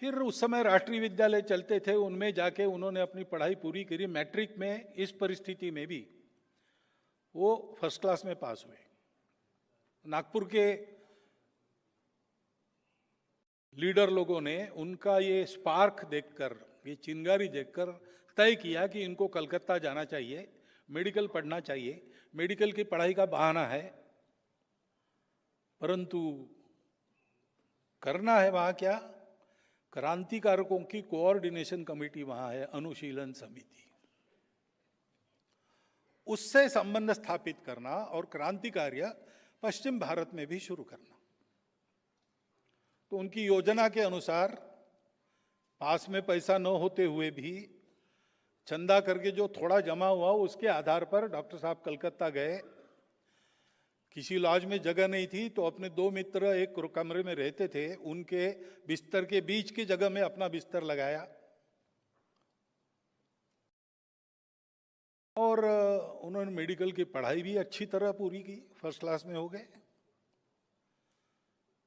फिर उस समय राष्ट्रीय विद्यालय चलते थे, उनमें जाके उन्होंने अपनी पढ़ाई पूरी करी। मैट्रिक में इस परिस्थिति में भी वो फर्स्ट क्लास में पास हुए। नागपुर के लीडर लोगों ने उनका ये स्पार्क देखकर, ये चिंगारी देखकर तय किया कि इनको कलकत्ता जाना चाहिए, मेडिकल पढ़ना चाहिए। मेडिकल की पढ़ाई का बहाना है, परंतु करना है वहां क्या, क्रांतिकारकों की कोऑर्डिनेशन कमेटी वहां है, अनुशीलन समिति, उससे संबंध स्थापित करना और क्रांति कार्य पश्चिम भारत में भी शुरू करना। तो उनकी योजना के अनुसार पास में पैसा न होते हुए भी चंदा करके जो थोड़ा जमा हुआ उसके आधार पर डॉक्टर साहब कलकत्ता गए। किसी लॉज में जगह नहीं थी तो अपने 2 मित्र एक कमरे में रहते थे, उनके बिस्तर के बीच की जगह में अपना बिस्तर लगाया और उन्होंने मेडिकल की पढ़ाई भी अच्छी तरह पूरी की, फर्स्ट क्लास में हो गए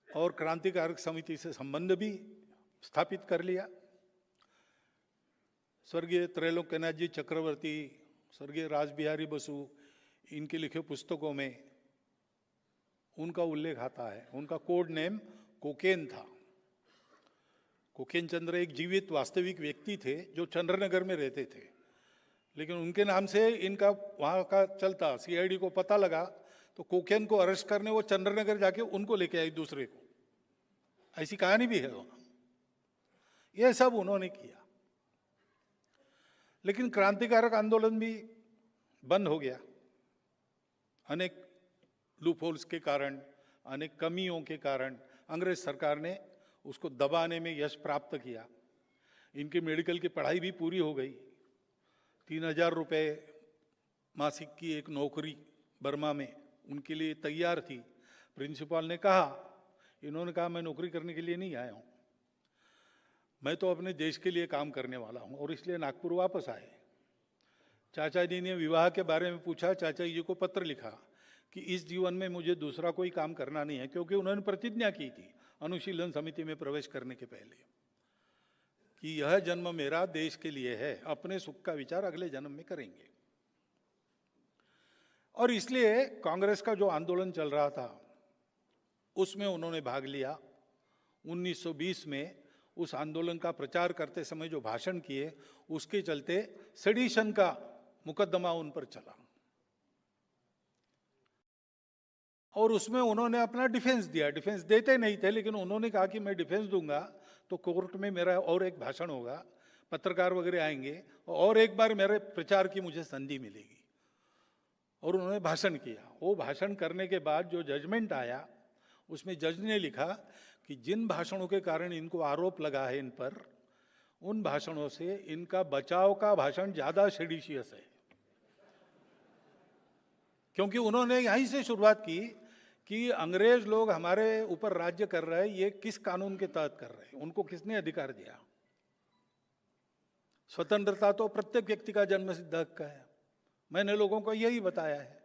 और क्रांतिकारक समिति से संबंध भी स्थापित कर लिया। स्वर्गीय त्रैलोक्यनाथ जी चक्रवर्ती, स्वर्गीय रासबिहारी बसु, इनके लिखे पुस्तकों में उनका उल्लेख आता है। उनका कोड नेम कोकेन था। कोकेन चंद्र एक जीवित वास्तविक व्यक्ति थे जो चंद्रनगर में रहते थे, लेकिन उनके नाम से इनका वहाँ का चलता। सीआईडी को पता लगा तो कोकेन को अरेस्ट करने वो चंद्रनगर जाके उनको लेके आई दूसरे को। ऐसी कहानी भी है वहाँ। ये सब उन्होंने किया, लेकिन क्रांतिकारक आंदोलन भी बंद हो गया। अनेक लूपहोल्स के कारण, अनेक कमियों के कारण अंग्रेज सरकार ने उसको दबाने में यश प्राप्त किया। इनकी मेडिकल की पढ़ाई भी पूरी हो गई। 3000 रुपये मासिक की एक नौकरी बर्मा में उनके लिए तैयार थी। प्रिंसिपल ने कहा, इन्होंने कहा मैं नौकरी करने के लिए नहीं आया हूँ, मैं तो अपने देश के लिए काम करने वाला हूँ, और इसलिए नागपुर वापस आए। चाचा जी ने विवाह के बारे में पूछा, चाचा जी को पत्र लिखा कि इस जीवन में मुझे दूसरा कोई काम करना नहीं है, क्योंकि उन्होंने प्रतिज्ञा की थी अनुशीलन समिति में प्रवेश करने के पहले कि यह जन्म मेरा देश के लिए है, अपने सुख का विचार अगले जन्म में करेंगे। और इसलिए कांग्रेस का जो आंदोलन चल रहा था उसमें उन्होंने भाग लिया। 1920 में उस आंदोलन का प्रचार करते समय जो भाषण किए उसके चलते सेडिशन का मुकदमा उन पर चला और उसमें उन्होंने अपना डिफेंस दिया। डिफेंस देते नहीं थे, लेकिन उन्होंने कहा कि मैं डिफेंस दूंगा तो कोर्ट में मेरा और एक भाषण होगा, पत्रकार वगैरह आएंगे और एक बार मेरे प्रचार की मुझे संधि मिलेगी। और उन्होंने भाषण किया। वो भाषण करने के बाद जो जजमेंट आया उसमें जज ने लिखा कि जिन भाषणों के कारण इनको आरोप लगा है इन पर, उन भाषणों से इनका बचाव का भाषण ज्यादा सेडिशियस है। क्योंकि उन्होंने यहीं से शुरुआत की कि अंग्रेज लोग हमारे ऊपर राज्य कर रहे हैं, ये किस कानून के तहत कर रहे हैं, उनको किसने अधिकार दिया। स्वतंत्रता तो प्रत्येक व्यक्ति का जन्मसिद्ध हक है। मैंने लोगों को यही बताया है,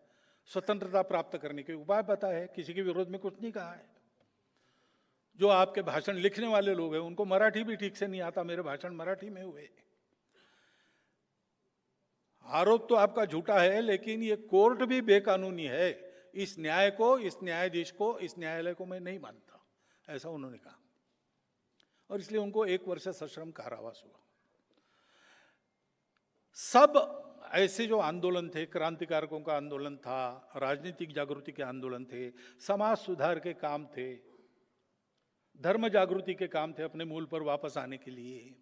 स्वतंत्रता प्राप्त करने के उपाय बताए हैं, किसी के विरोध में कुछ नहीं कहा है। जो आपके भाषण लिखने वाले लोग हैं उनको मराठी भी ठीक से नहीं आता, मेरे भाषण मराठी में हुए। आरोप तो आपका झूठा है, लेकिन ये कोर्ट भी बेकानूनी है। इस न्याय को, इस न्यायाधीश को, इस न्यायालय को मैं नहीं मानता, ऐसा उन्होंने कहा। और इसलिए उनको 1 वर्ष सश्रम कारावास हुआ। सब ऐसे जो आंदोलन थे, क्रांतिकारकों का आंदोलन था, राजनीतिक जागृति के आंदोलन थे, समाज सुधार के काम थे, धर्म जागृति के काम थे, अपने मूल पर वापस आने के लिए,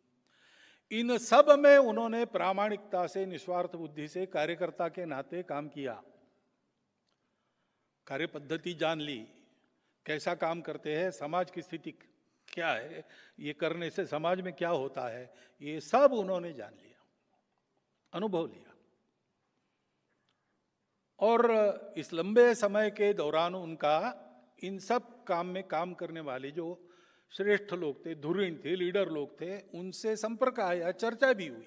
इन सब में उन्होंने प्रामाणिकता से, निस्वार्थ बुद्धि से कार्यकर्ता के नाते काम किया। कार्य पद्धति जान ली, कैसा काम करते हैं, समाज की स्थिति क्या है, ये करने से समाज में क्या होता है, ये सब उन्होंने जान लिया, अनुभव लिया। और इस लंबे समय के दौरान उनका इन सब काम में काम करने वाले जो श्रेष्ठ लोग थे, धुरीण थे, लीडर लोग थे, उनसे संपर्क आया, चर्चा भी हुई।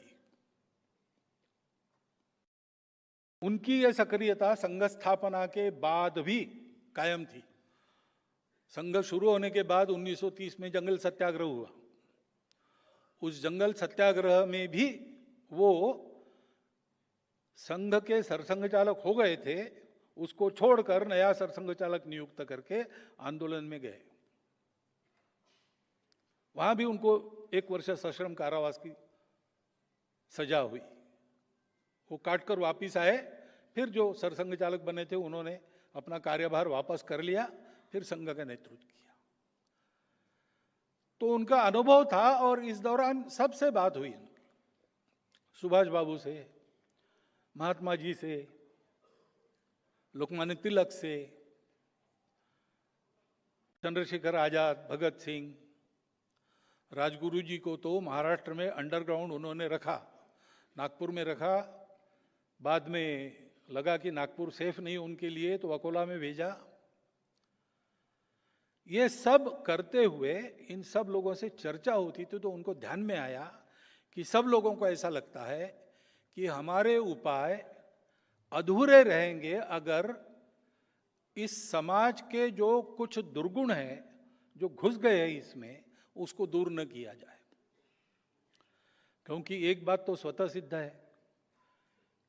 उनकी यह सक्रियता संघ स्थापना के बाद भी कायम थी। संघ शुरू होने के बाद 1930 में जंगल सत्याग्रह हुआ। उस जंगल सत्याग्रह में भी वो संघ के सरसंघ चालक हो गए थे, उसको छोड़कर नया सरसंघ चालक नियुक्त करके आंदोलन में गए। वहां भी उनको 1 वर्ष सश्रम कारावास की सजा हुई। वो काटकर वापिस आए, फिर जो सरसंघ चालक बने थे उन्होंने अपना कार्यभार वापस कर लिया, फिर संघ का नेतृत्व किया। तो उनका अनुभव था और इस दौरान सबसे बात हुई उनकी, सुभाष बाबू से, महात्मा जी से, लोकमान्य तिलक से, चंद्रशेखर आजाद, भगत सिंह, राजगुरु जी को तो महाराष्ट्र में अंडरग्राउंड उन्होंने रखा, नागपुर में रखा। बाद में लगा कि नागपुर सेफ नहीं उनके लिए, तो अकोला में भेजा। ये सब करते हुए इन सब लोगों से चर्चा होती थी, तो उनको ध्यान में आया कि सब लोगों को ऐसा लगता है कि हमारे उपाय अधूरे रहेंगे अगर इस समाज के जो कुछ दुर्गुण हैं, जो घुस गए हैं इसमें, उसको दूर न किया जाए। क्योंकि एक बात तो स्वतः सिद्ध है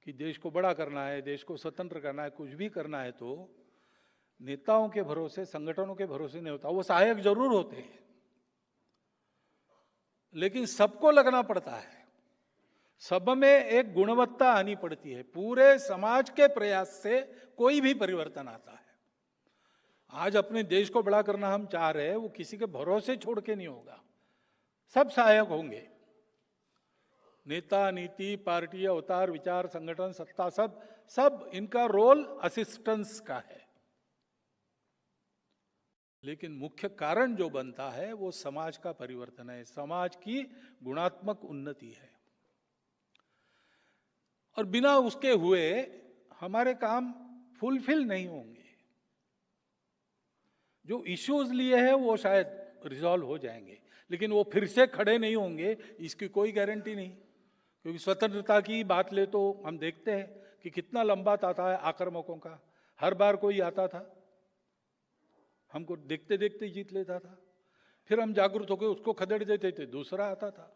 कि देश को बड़ा करना है, देश को स्वतंत्र करना है, कुछ भी करना है तो नेताओं के भरोसे, संगठनों के भरोसे नहीं होता। वो सहायक जरूर होते हैं, लेकिन सबको लगना पड़ता है, सब में एक गुणवत्ता आनी पड़ती है। पूरे समाज के प्रयास से कोई भी परिवर्तन आता है। आज अपने देश को बड़ा करना हम चाह रहे हैं, वो किसी के भरोसे छोड़ के नहीं होगा, सब सहायक होंगे। नेता, नीति, पार्टी, अवतार, विचार, संगठन, सत्ता, सब इनका रोल असिस्टेंस का है। लेकिन मुख्य कारण जो बनता है वो समाज का परिवर्तन है, समाज की गुणात्मक उन्नति है। और बिना उसके हुए हमारे काम फुलफिल नहीं होंगे। जो इश्यूज लिए हैं वो शायद रिजॉल्व हो जाएंगे, लेकिन वो फिर से खड़े नहीं होंगे, इसकी कोई गारंटी नहीं। क्योंकि स्वतंत्रता की बात ले तो हम देखते हैं कि कितना लंबा ताता है आक्रामकों का। हर बार कोई आता था, हमको देखते देखते जीत लेता था, फिर हम जागरूक होकर उसको खदेड़ देते थे, दूसरा आता था।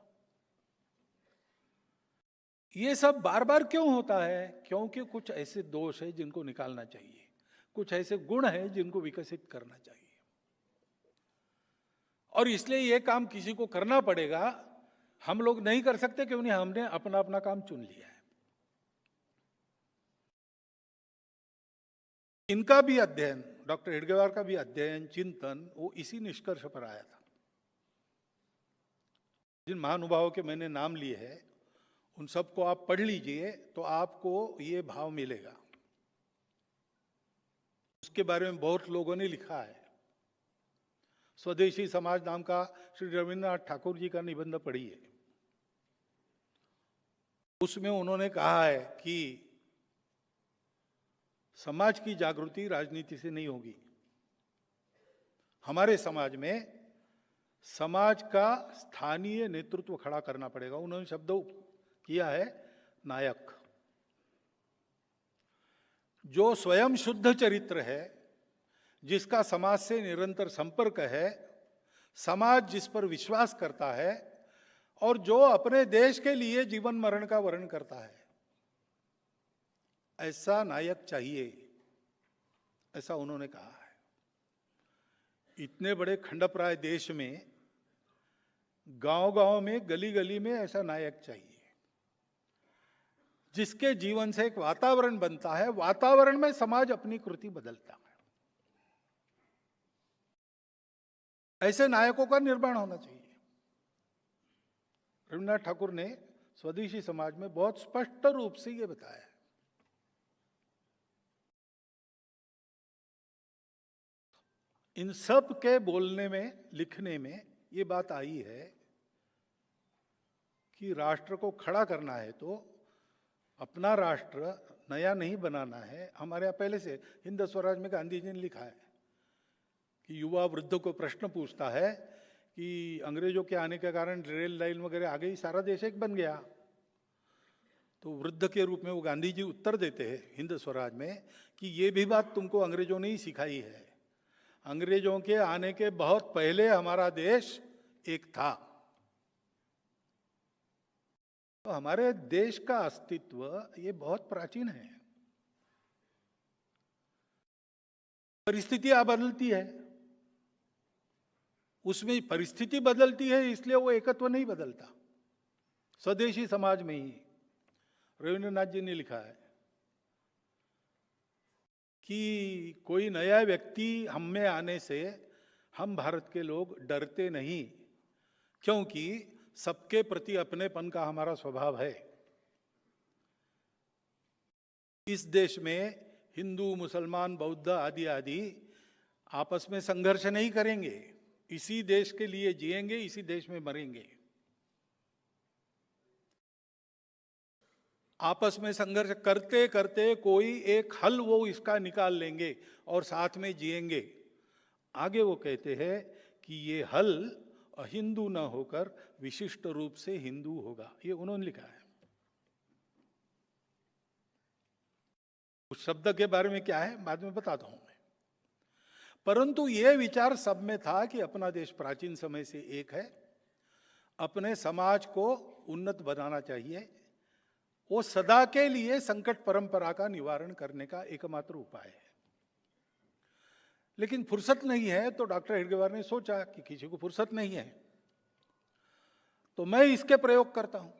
ये सब बार बार क्यों होता है? क्योंकि कुछ ऐसे दोष है जिनको निकालना चाहिए, कुछ ऐसे गुण है जिनको विकसित करना चाहिए। और इसलिए ये काम किसी को करना पड़ेगा। हम लोग नहीं कर सकते क्यों नहीं, हमने अपना अपना काम चुन लिया है। इनका भी अध्ययन, डॉक्टर हेडगेवार का भी अध्ययन, चिंतन, वो इसी निष्कर्ष पर आया था। जिन महानुभावों के मैंने नाम लिए हैं उन सबको आप पढ़ लीजिए तो आपको ये भाव मिलेगा। उसके बारे में बहुत लोगों ने लिखा है। स्वदेशी समाज नाम का श्री रविन्द्रनाथ ठाकुर जी का निबंध पढ़िए। उसमें उन्होंने कहा है कि समाज की जागृति राजनीति से नहीं होगी। हमारे समाज में समाज का स्थानीय नेतृत्व खड़ा करना पड़ेगा। उन्होंने शब्द किया है नायक, जो स्वयं शुद्ध चरित्र है, जिसका समाज से निरंतर संपर्क है, समाज जिस पर विश्वास करता है और जो अपने देश के लिए जीवन मरण का वर्ण करता है, ऐसा नायक चाहिए, ऐसा उन्होंने कहा है। इतने बड़े खंडप्राय देश में गांव-गांव में, गली-गली में ऐसा नायक चाहिए, जिसके जीवन से एक वातावरण बनता है, वातावरण में समाज अपनी कृति बदलता है। ऐसे नायकों का निर्माण होना चाहिए। रविन्द्रनाथ ठाकुर ने स्वदेशी समाज में बहुत स्पष्ट रूप से यह बताया है। इन सब के बोलने में, लिखने में ये बात आई है कि राष्ट्र को खड़ा करना है तो अपना राष्ट्र नया नहीं बनाना है। हमारे यहाँ पहले से हिंद स्वराज में गांधी जी ने लिखा है कि युवा वृद्ध को प्रश्न पूछता है कि अंग्रेजों के आने के कारण रेल लाइन वगैरह आ गई, सारा देश एक बन गया। तो वृद्ध के रूप में वो गांधी जी उत्तर देते हैं हिंद स्वराज में कि ये भी बात तुमको अंग्रेजों ने ही सिखाई है। अंग्रेजों के आने के बहुत पहले हमारा देश एक था। तो हमारे देश का अस्तित्व ये बहुत प्राचीन है। परिस्थितियां बदलती है, उसमें परिस्थिति बदलती है, इसलिए वो एकत्व नहीं बदलता। स्वदेशी समाज में ही रविन्द्रनाथ जी ने लिखा है कि कोई नया व्यक्ति हम में आने से हम भारत के लोग डरते नहीं, क्योंकि सबके प्रति अपनेपन का हमारा स्वभाव है। इस देश में हिंदू, मुसलमान, बौद्ध आदि आदि आपस में संघर्ष नहीं करेंगे, इसी देश के लिए जिएंगे, इसी देश में मरेंगे। आपस में संघर्ष करते करते कोई एक हल वो इसका निकाल लेंगे और साथ में जिएंगे। आगे वो कहते हैं कि ये हल अहिंदू न होकर विशिष्ट रूप से हिंदू होगा, ये उन्होंने लिखा है। उस शब्द के बारे में क्या है बाद में बताता हूं मैं, परंतु यह विचार सब में था कि अपना देश प्राचीन समय से एक है, अपने समाज को उन्नत बनाना चाहिए, वो सदा के लिए संकट परंपरा का निवारण करने का एकमात्र उपाय है। लेकिन फुर्सत नहीं है, तो डॉक्टर हेडगेवार ने सोचा कि किसी को फुर्सत नहीं है तो मैं इसके प्रयोग करता हूं।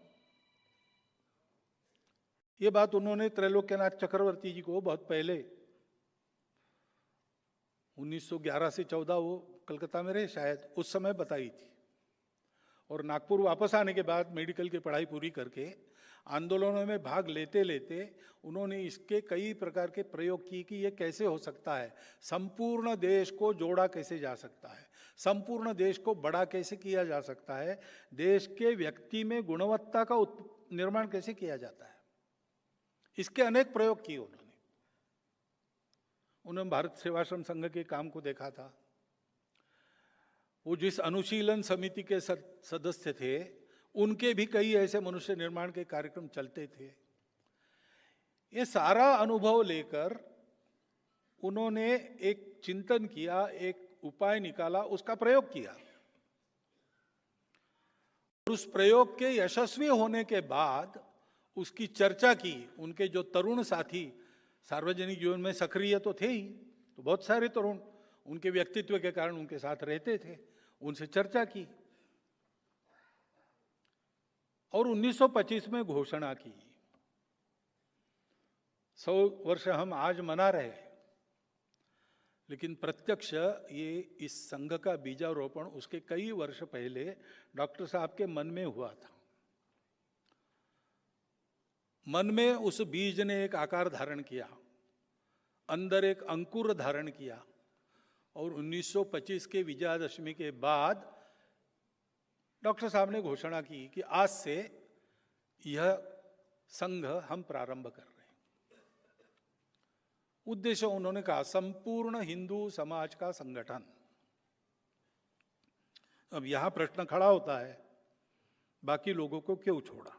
ये बात उन्होंने त्रैलोक्यनाथ चक्रवर्ती जी को बहुत पहले 1911 से 14 वो कलकत्ता में रहे शायद, उस समय बताई थी। और नागपुर वापस आने के बाद मेडिकल की पढ़ाई पूरी करके आंदोलनों में भाग लेते लेते उन्होंने इसके कई प्रकार के प्रयोग किए कि ये कैसे हो सकता है, संपूर्ण देश को जोड़ा कैसे जा सकता है, संपूर्ण देश को बड़ा कैसे किया जा सकता है, देश के व्यक्ति में गुणवत्ता का निर्माण कैसे किया जाता है। इसके अनेक प्रयोग किए उन्होंने भारत सेवाश्रम संघ के काम को देखा था। वो जिस अनुशीलन समिति के सदस्य थे उनके भी कई ऐसे मनुष्य निर्माण के कार्यक्रम चलते थे। ये सारा अनुभव लेकर उन्होंने एक चिंतन किया, एक उपाय निकाला, उसका प्रयोग किया। और उस प्रयोग के यशस्वी होने के बाद उसकी चर्चा की। उनके जो तरुण साथी सार्वजनिक जीवन में सक्रिय तो थे ही, तो बहुत सारे तरुण उनके व्यक्तित्व के कारण उनके साथ रहते थे, उनसे चर्चा की और 1925 में घोषणा की। 100 वर्ष हम आज मना रहे, लेकिन प्रत्यक्ष ये इस संघ का बीजारोपण उसके कई वर्ष पहले डॉक्टर साहब के मन में हुआ था। मन में उस बीज ने एक आकार धारण किया, अंदर एक अंकुर धारण किया और 1925 के विजयादशमी के बाद डॉक्टर साहब ने घोषणा की कि आज से यह संघ हम प्रारंभ कर रहे हैं। उद्देश्य उन्होंने कहा संपूर्ण हिंदू समाज का संगठन। अब यहां प्रश्न खड़ा होता है, बाकी लोगों को क्यों छोड़ा?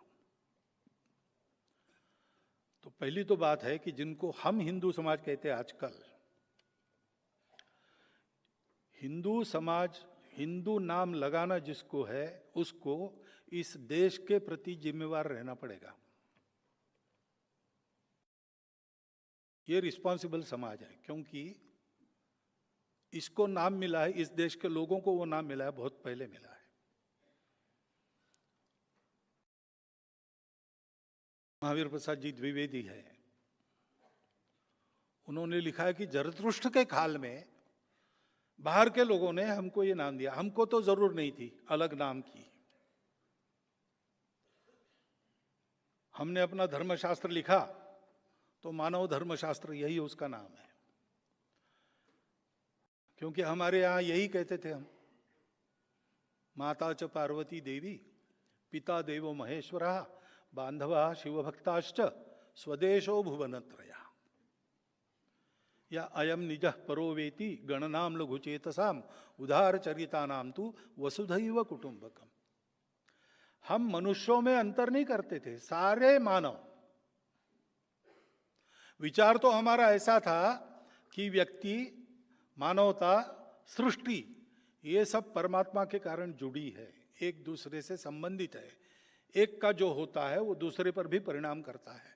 तो पहली तो बात है कि जिनको हम हिंदू समाज कहते हैं आजकल, हिंदू समाज, हिंदू नाम लगाना जिसको है उसको इस देश के प्रति जिम्मेवार रहना पड़ेगा। ये रिस्पॉन्सिबल समाज है, क्योंकि इसको नाम मिला है, इस देश के लोगों को वो नाम मिला है, बहुत पहले मिला है। महावीर प्रसाद जी द्विवेदी है, उन्होंने लिखा है कि जरतुष्ट्र के काल में बाहर के लोगों ने हमको ये नाम दिया, हमको तो जरूर नहीं थी अलग नाम की। हमने अपना धर्मशास्त्र लिखा तो मानव धर्मशास्त्र यही उसका नाम है, क्योंकि हमारे यहां यही कहते थे हम, माता च पार्वती देवी, पिता देवो महेश्वरा, बांधवा शिवभक्ताश्च, स्वदेशो भुवनत्रया, या अयम निजः परो वेति गणनाम लघुचेतसाम उदार चरिता नाम तु वसुधैव कुटुंबकम। हम मनुष्यों में अंतर नहीं करते थे, सारे मानव। विचार तो हमारा ऐसा था कि व्यक्ति, मानवता, सृष्टि, ये सब परमात्मा के कारण जुड़ी है, एक दूसरे से संबंधित है। एक का जो होता है वो दूसरे पर भी परिणाम करता है,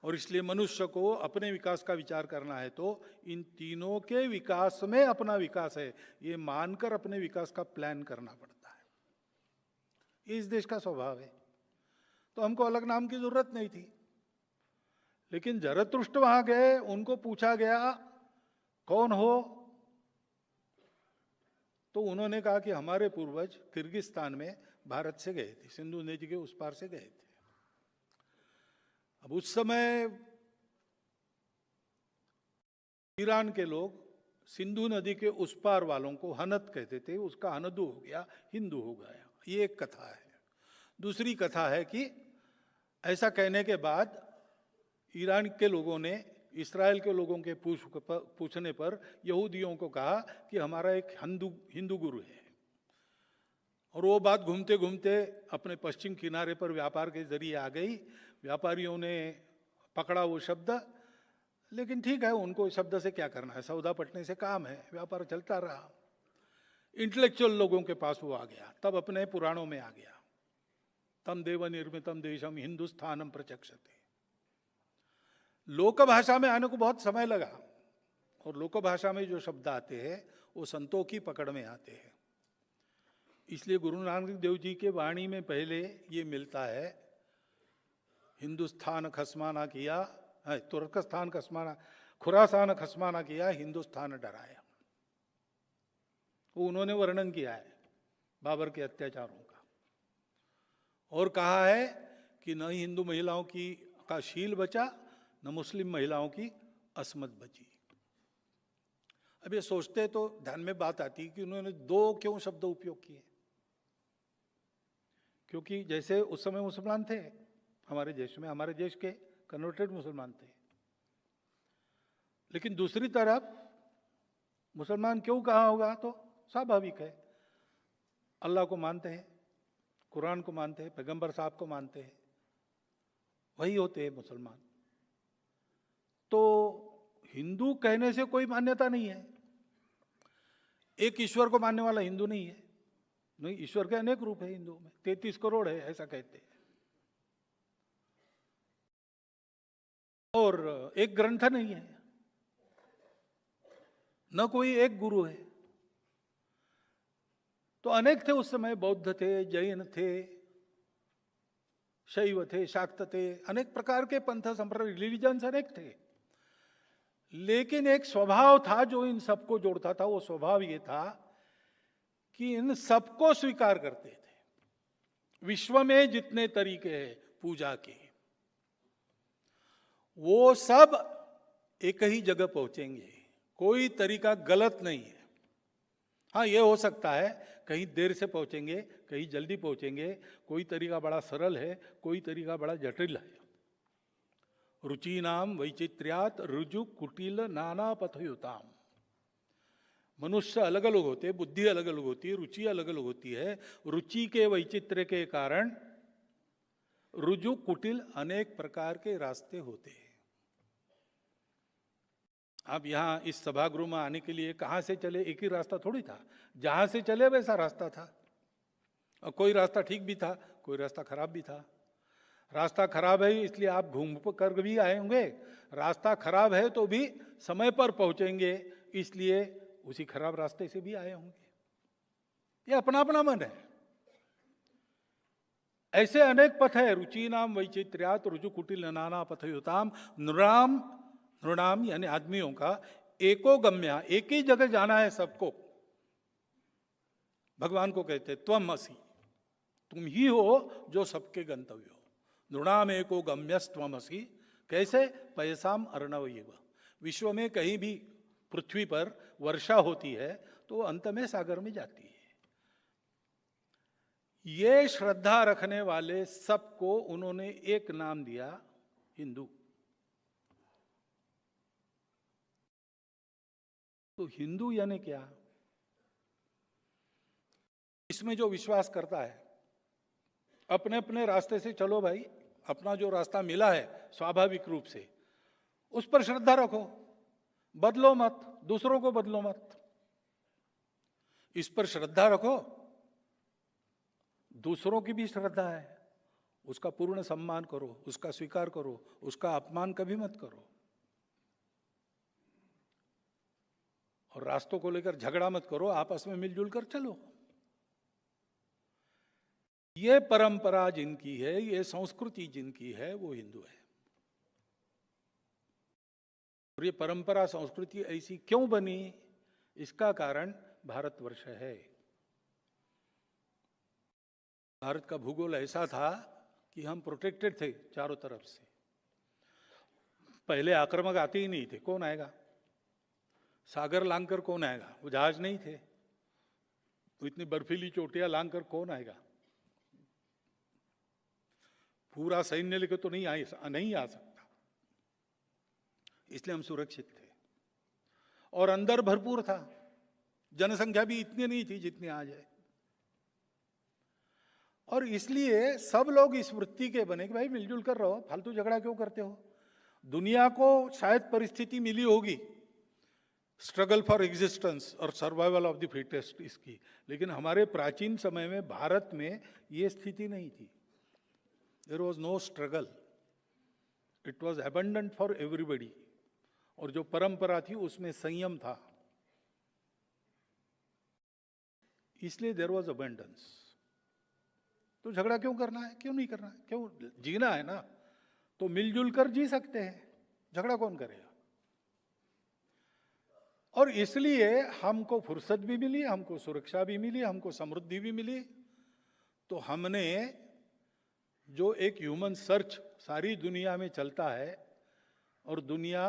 और इसलिए मनुष्य को अपने विकास का विचार करना है तो इन तीनों के विकास में अपना विकास है, ये मानकर अपने विकास का प्लान करना पड़ता है। ये इस देश का स्वभाव है। तो हमको अलग नाम की जरूरत नहीं थी। लेकिन जरतुष्ट्र वहां गए, उनको पूछा गया कौन हो, तो उन्होंने कहा कि हमारे पूर्वज किर्गिस्तान में भारत से गए थे, सिंधु नदी के उस पार से गए थे। अब उस समय ईरान के लोग सिंधु नदी के उस पार वालों को हनत कहते थे, उसका हनदू हो गया, हिंदू हो गया। ये एक कथा है। दूसरी कथा है कि ऐसा कहने के बाद ईरान के लोगों ने इस्राएल के लोगों के पूछने पर यहूदियों को कहा कि हमारा एक हिंदू गुरु है, और वो बात घूमते घूमते अपने पश्चिम किनारे पर व्यापार के जरिए आ गई। व्यापारियों ने पकड़ा वो शब्द, लेकिन ठीक है, उनको इस शब्द से क्या करना है, सौदा पटने से काम है, व्यापार चलता रहा। इंटेलेक्चुअल लोगों के पास वो आ गया, तब अपने पुराणों में आ गया, तम देव निर्मितम देशम हिंदुस्थानम प्रचक्षते। लोक भाषा में आने को बहुत समय लगा, और लोक भाषा में जो शब्द आते हैं वो संतों की पकड़ में आते हैं। इसलिए गुरु नानक देव जी के वाणी में पहले ये मिलता है, हिंदुस्तान खसमाना किया, तुर्कस्तान खसमाना, खुरासान खसमाना किया, हिंदुस्तान डराया। वो उन्होंने वर्णन किया है बाबर के अत्याचारों का, और कहा है कि न हिंदू महिलाओं का शील बचा, न मुस्लिम महिलाओं की असमत बची। अब ये सोचते तो ध्यान में बात आती कि उन्होंने दो क्यों शब्द उपयोग किए, क्योंकि जैसे उस समय मुसलमान थे हमारे देश में, हमारे देश के कन्वर्टेड मुसलमान थे, लेकिन दूसरी तरफ मुसलमान क्यों कहा होगा, तो स्वाभाविक है, अल्लाह को मानते हैं, कुरान को मानते हैं, पैगंबर साहब को मानते हैं, वही होते हैं मुसलमान। तो हिंदू कहने से कोई मान्यता नहीं है, एक ईश्वर को मानने वाला हिंदू नहीं है। नहीं, ईश्वर के अनेक रूप है हिंदू में, 33 करोड़ है ऐसा कहते हैं, और एक ग्रंथ नहीं है, न कोई एक गुरु है। तो अनेक थे उस समय, बौद्ध थे, जैन थे, शैव थे, शाक्त थे, अनेक प्रकार के पंथ संप्रदाय, रिलीजन्स अनेक थे, लेकिन एक स्वभाव था जो इन सबको जोड़ता था। वो स्वभाव ये था कि इन सबको स्वीकार करते थे। विश्व में जितने तरीके हैं पूजा के, वो सब एक ही जगह पहुंचेंगे, कोई तरीका गलत नहीं है। हाँ, ये हो सकता है कहीं देर से पहुंचेंगे, कहीं जल्दी पहुंचेंगे, कोई तरीका बड़ा सरल है, कोई तरीका बड़ा जटिल है। रुचि नाम वैचित्र्यात रुजु कुटिल नाना पथयुताम। मनुष्य अलग अलग होते हैं, बुद्धि अलग अलग होती है, रुचि अलग अलग होती है। रुचि के वैचित्र्य के कारण रुजु कुटिल अनेक प्रकार के रास्ते होते हैं। आप यहाँ इस सभागृह में आने के लिए कहाँ से चले, एक ही रास्ता थोड़ी था, जहां से चले वैसा रास्ता था। और कोई रास्ता ठीक भी था, कोई रास्ता खराब भी था। रास्ता खराब है इसलिए आप घूम कर भी आए होंगे, रास्ता खराब है तो भी समय पर पहुंचेंगे इसलिए उसी खराब रास्ते से भी आए होंगे। ये अपना अपना मन है। ऐसे अनेक पथ है। रुचि नाम वैचित्र्यात रुजु कुटिल नाना पथयुताम। नृणाम यानी आदमियों का एको गम्या, एक ही जगह जाना है सबको। भगवान को कहते त्वम असि, तुम ही हो जो सबके गंतव्य हो। नृणाम एको गम्यस्त्वम असि। कैसे? पयसाम अर्णवयेव। विश्व में कहीं भी पृथ्वी पर वर्षा होती है तो अंत में सागर में जाती है। ये श्रद्धा रखने वाले सबको उन्होंने एक नाम दिया, हिंदू। तो हिंदू यानी क्या? इसमें जो विश्वास करता है, अपने अपने रास्ते से चलो भाई, अपना जो रास्ता मिला है स्वाभाविक रूप से उस पर श्रद्धा रखो, बदलो मत, दूसरों को बदलो मत। इस पर श्रद्धा रखो, दूसरों की भी श्रद्धा है, उसका पूर्ण सम्मान करो, उसका स्वीकार करो, उसका अपमान कभी मत करो। और रास्तों को लेकर झगड़ा मत करो, आपस में मिलजुल कर चलो। ये परंपरा जिनकी है, ये संस्कृति जिनकी है, वो हिंदू है। और ये परंपरा संस्कृति ऐसी क्यों बनी? इसका कारण भारतवर्ष है। भारत का भूगोल ऐसा था कि हम प्रोटेक्टेड थे चारों तरफ से। पहले आक्रामक आते ही नहीं थे, कौन आएगा? सागर लांघकर कौन आएगा? वो जहाज नहीं थे, तो इतनी बर्फीली चोटियां लांघकर कौन आएगा? पूरा सैन्य लेकर तो नहीं आ सकता। इसलिए हम सुरक्षित थे, और अंदर भरपूर था, जनसंख्या भी इतनी नहीं थी जितनी आज है। और इसलिए सब लोग इस वृत्ति के बने कि भाई मिलजुल कर रहो, फालतू झगड़ा क्यों करते हो। दुनिया को शायद परिस्थिति मिली होगी स्ट्रगल फॉर एग्जिस्टेंस और सर्वाइवल ऑफ द फिटेस्ट इसकी, लेकिन हमारे प्राचीन समय में भारत में ये स्थिति नहीं थी। There was no struggle, it was abundant for everybody. और जो परंपरा थी उसमें संयम था, इसलिए देयर वॉज अबंडेंस। तो झगड़ा क्यों करना है, क्यों नहीं करना है, क्यों जीना है ना, तो मिलजुल कर जी सकते हैं, झगड़ा कौन करेगा। और इसलिए हमको फुर्सत भी मिली, हमको सुरक्षा भी मिली, हमको समृद्धि भी मिली। तो हमने जो एक ह्यूमन सर्च सारी दुनिया में चलता है, और दुनिया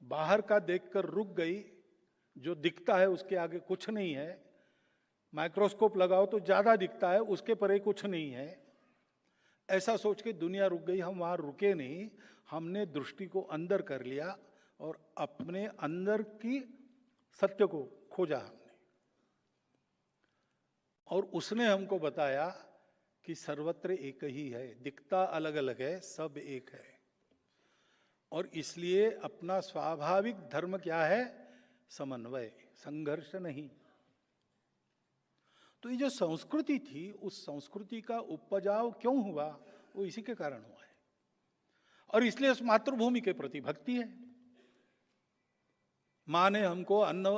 बाहर का देखकर रुक गई, जो दिखता है उसके आगे कुछ नहीं है, माइक्रोस्कोप लगाओ तो ज्यादा दिखता है, उसके परे कुछ नहीं है, ऐसा सोच के दुनिया रुक गई। हम वहां रुके नहीं, हमने दृष्टि को अंदर कर लिया और अपने अंदर की सत्य को खोजा हमने, और उसने हमको बताया कि सर्वत्र एक ही है, दिखता अलग अलग है, सब एक है। और इसलिए अपना स्वाभाविक धर्म क्या है? समन्वय, संघर्ष नहीं। तो ये जो संस्कृति थी, उस संस्कृति का उपजाव क्यों हुआ? वो इसी के कारण हुआ है, और इसलिए उस मातृभूमि के प्रति भक्ति है। माँ ने हमको अन्न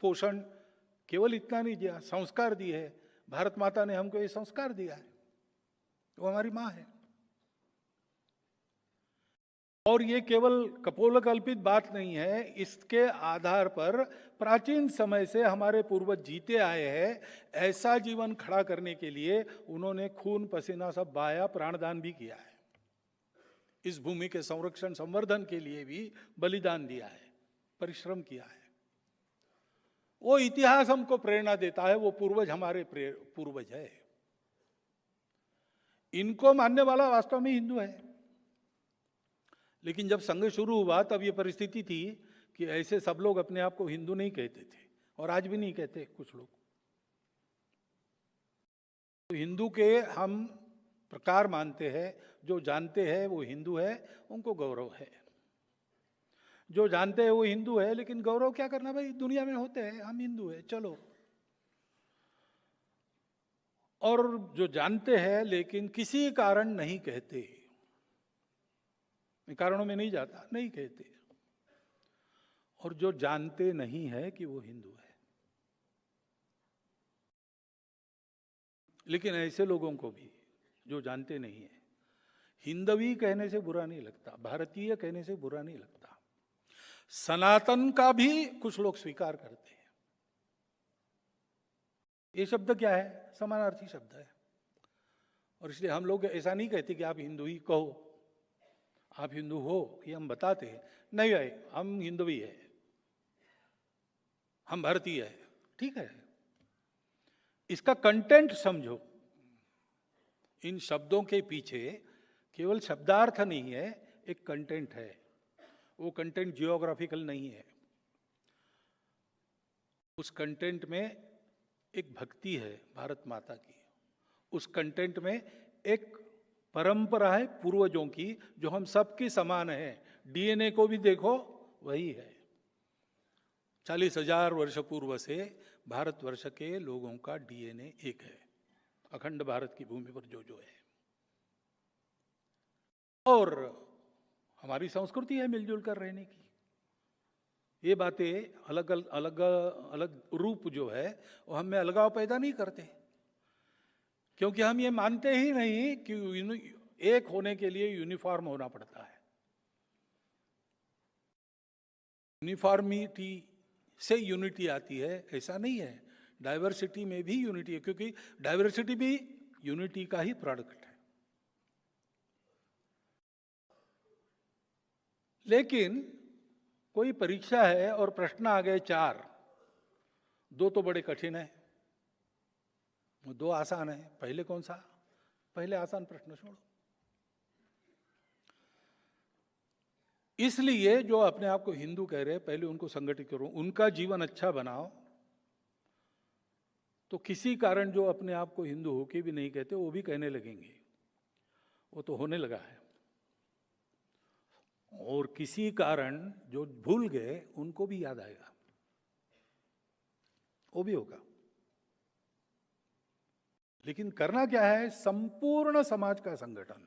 पोषण केवल इतना नहीं दिया, संस्कार दिए है। भारत माता ने हमको ये संस्कार दिया है, वो हमारी माँ है। और ये केवल कपोलकल्पित बात नहीं है, इसके आधार पर प्राचीन समय से हमारे पूर्वज जीते आए हैं। ऐसा जीवन खड़ा करने के लिए उन्होंने खून पसीना सब बहाया, प्राणदान भी किया है, इस भूमि के संरक्षण संवर्धन के लिए भी बलिदान दिया है, परिश्रम किया है। वो इतिहास हमको प्रेरणा देता है, वो पूर्वज हमारे पूर्वज है। इनको मानने वाला वास्तव में हिंदू है। लेकिन जब संघ शुरू हुआ तब ये परिस्थिति थी कि ऐसे सब लोग अपने आप को हिंदू नहीं कहते थे, और आज भी नहीं कहते कुछ लोग। तो हिंदू के हम प्रकार मानते हैं, जो जानते हैं वो हिंदू है, उनको गौरव है। जो जानते हैं वो हिंदू है, लेकिन गौरव क्या करना भाई, दुनिया में होते हैं, हम हिंदू है, चलो। और जो जानते हैं लेकिन किसी कारण नहीं कहते, कारणों में नहीं जाता, नहीं कहते। और जो जानते नहीं है कि वो हिंदू है, लेकिन ऐसे लोगों को भी जो जानते नहीं है, हिंदवी कहने से बुरा नहीं लगता, भारतीय कहने से बुरा नहीं लगता, सनातन का भी कुछ लोग स्वीकार करते हैं। ये शब्द क्या है? समानार्थी शब्द है। और इसलिए हम लोग ऐसा नहीं कहते कि आप हिंदू ही कहो, आप हिंदू हो, ये हम बताते हैं। नहीं भाई, हम हिंदवी है, हम भारतीय है, ठीक है। इसका कंटेंट समझो। इन शब्दों के पीछे केवल शब्दार्थ नहीं है, एक कंटेंट है। वो कंटेंट जियोग्राफिकल नहीं है, उस कंटेंट में एक भक्ति है भारत माता की, उस कंटेंट में एक परंपरा है पूर्वजों की, जो हम सबकी समान है। डीएनए को भी देखो, वही है। 40,000 वर्ष पूर्व से भारतवर्ष के लोगों का डीएनए एक है, अखंड भारत की भूमि पर जो जो है। और हमारी संस्कृति है मिलजुल कर रहने की। ये बातें अलग अलग अलग रूप जो है वो हम में अलगाव पैदा नहीं करते, क्योंकि हम ये मानते ही नहीं कि एक होने के लिए यूनिफॉर्म होना पड़ता है। यूनिफॉर्मिटी से यूनिटी आती है, ऐसा नहीं है। डाइवर्सिटी में भी यूनिटी है, क्योंकि डाइवर्सिटी भी यूनिटी का ही प्रोडक्ट है। लेकिन कोई परीक्षा है और प्रश्न आ गए 4, 2 तो बड़े कठिन है, 2 आसान है, पहले कौन सा? पहले आसान प्रश्न छोड़ो। इसलिए जो अपने आप को हिंदू कह रहे हैं, पहले उनको संगठित करो, उनका जीवन अच्छा बनाओ, तो किसी कारण जो अपने आप को हिंदू होके भी नहीं कहते वो भी कहने लगेंगे। वो तो होने लगा है। और किसी कारण जो भूल गए उनको भी याद आएगा, वो भी होगा। लेकिन करना क्या है? संपूर्ण समाज का संगठन,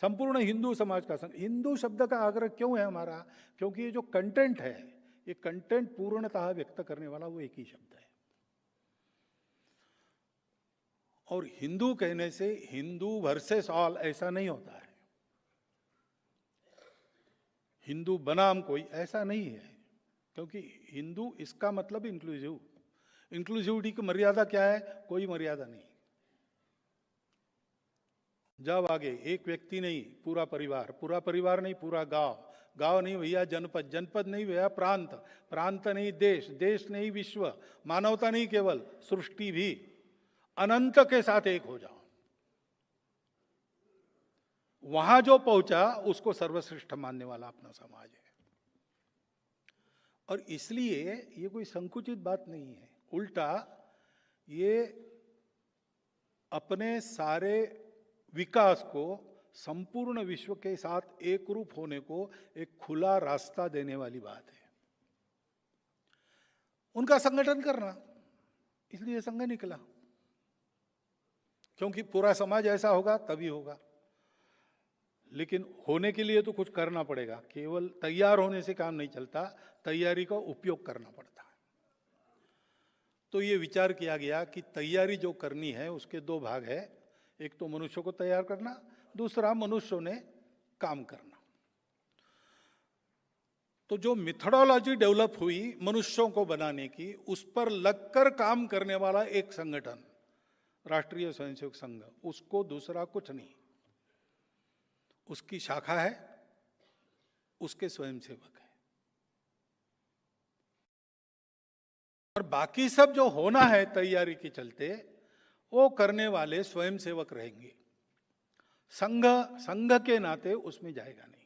संपूर्ण हिंदू समाज का संगठन। हिंदू शब्द का आग्रह क्यों है हमारा? क्योंकि ये जो कंटेंट है, ये कंटेंट पूर्णतः व्यक्त करने वाला वो एक ही शब्द है। और हिंदू कहने से हिंदू वर्सेस ऑल ऐसा नहीं होता है, हिंदू बनाम कोई ऐसा नहीं है। क्योंकि हिंदू इसका मतलब इंक्लूसिव, इंक्लूसिविटी की मर्यादा क्या है? कोई मर्यादा नहीं। जब आगे एक व्यक्ति नहीं, पूरा परिवार, पूरा परिवार नहीं, पूरा गांव, गांव नहीं भैया जनपद, जनपद नहीं भैया प्रांत, प्रांत नहीं देश, देश नहीं विश्व, मानवता नहीं केवल सृष्टि भी, अनंत के साथ एक हो जाओ। वहां जो पहुंचा उसको सर्वश्रेष्ठ मानने वाला अपना समाज है। और इसलिए ये कोई संकुचित बात नहीं है, उल्टा ये अपने सारे विकास को संपूर्ण विश्व के साथ एक रूप होने को एक खुला रास्ता देने वाली बात है। उनका संगठन करना, इसलिए संघ निकला, क्योंकि पूरा समाज ऐसा होगा तभी होगा। लेकिन होने के लिए तो कुछ करना पड़ेगा, केवल तैयार होने से काम नहीं चलता, तैयारी का उपयोग करना पड़ता है। तो ये विचार किया गया कि तैयारी जो करनी है उसके 2 भाग है, एक तो मनुष्यों को तैयार करना, दूसरा मनुष्यों ने काम करना। तो जो मेथोडोलॉजी डेवलप हुई मनुष्यों को बनाने की, उस पर लगकर काम करने वाला एक संगठन राष्ट्रीय स्वयंसेवक संघ, उसको दूसरा कुछ नहीं। उसकी शाखा है, उसके स्वयंसेवक है, और बाकी सब जो होना है तैयारी के चलते वो करने वाले स्वयंसेवक रहेंगे। संघ संघ के नाते उसमें जाएगा नहीं।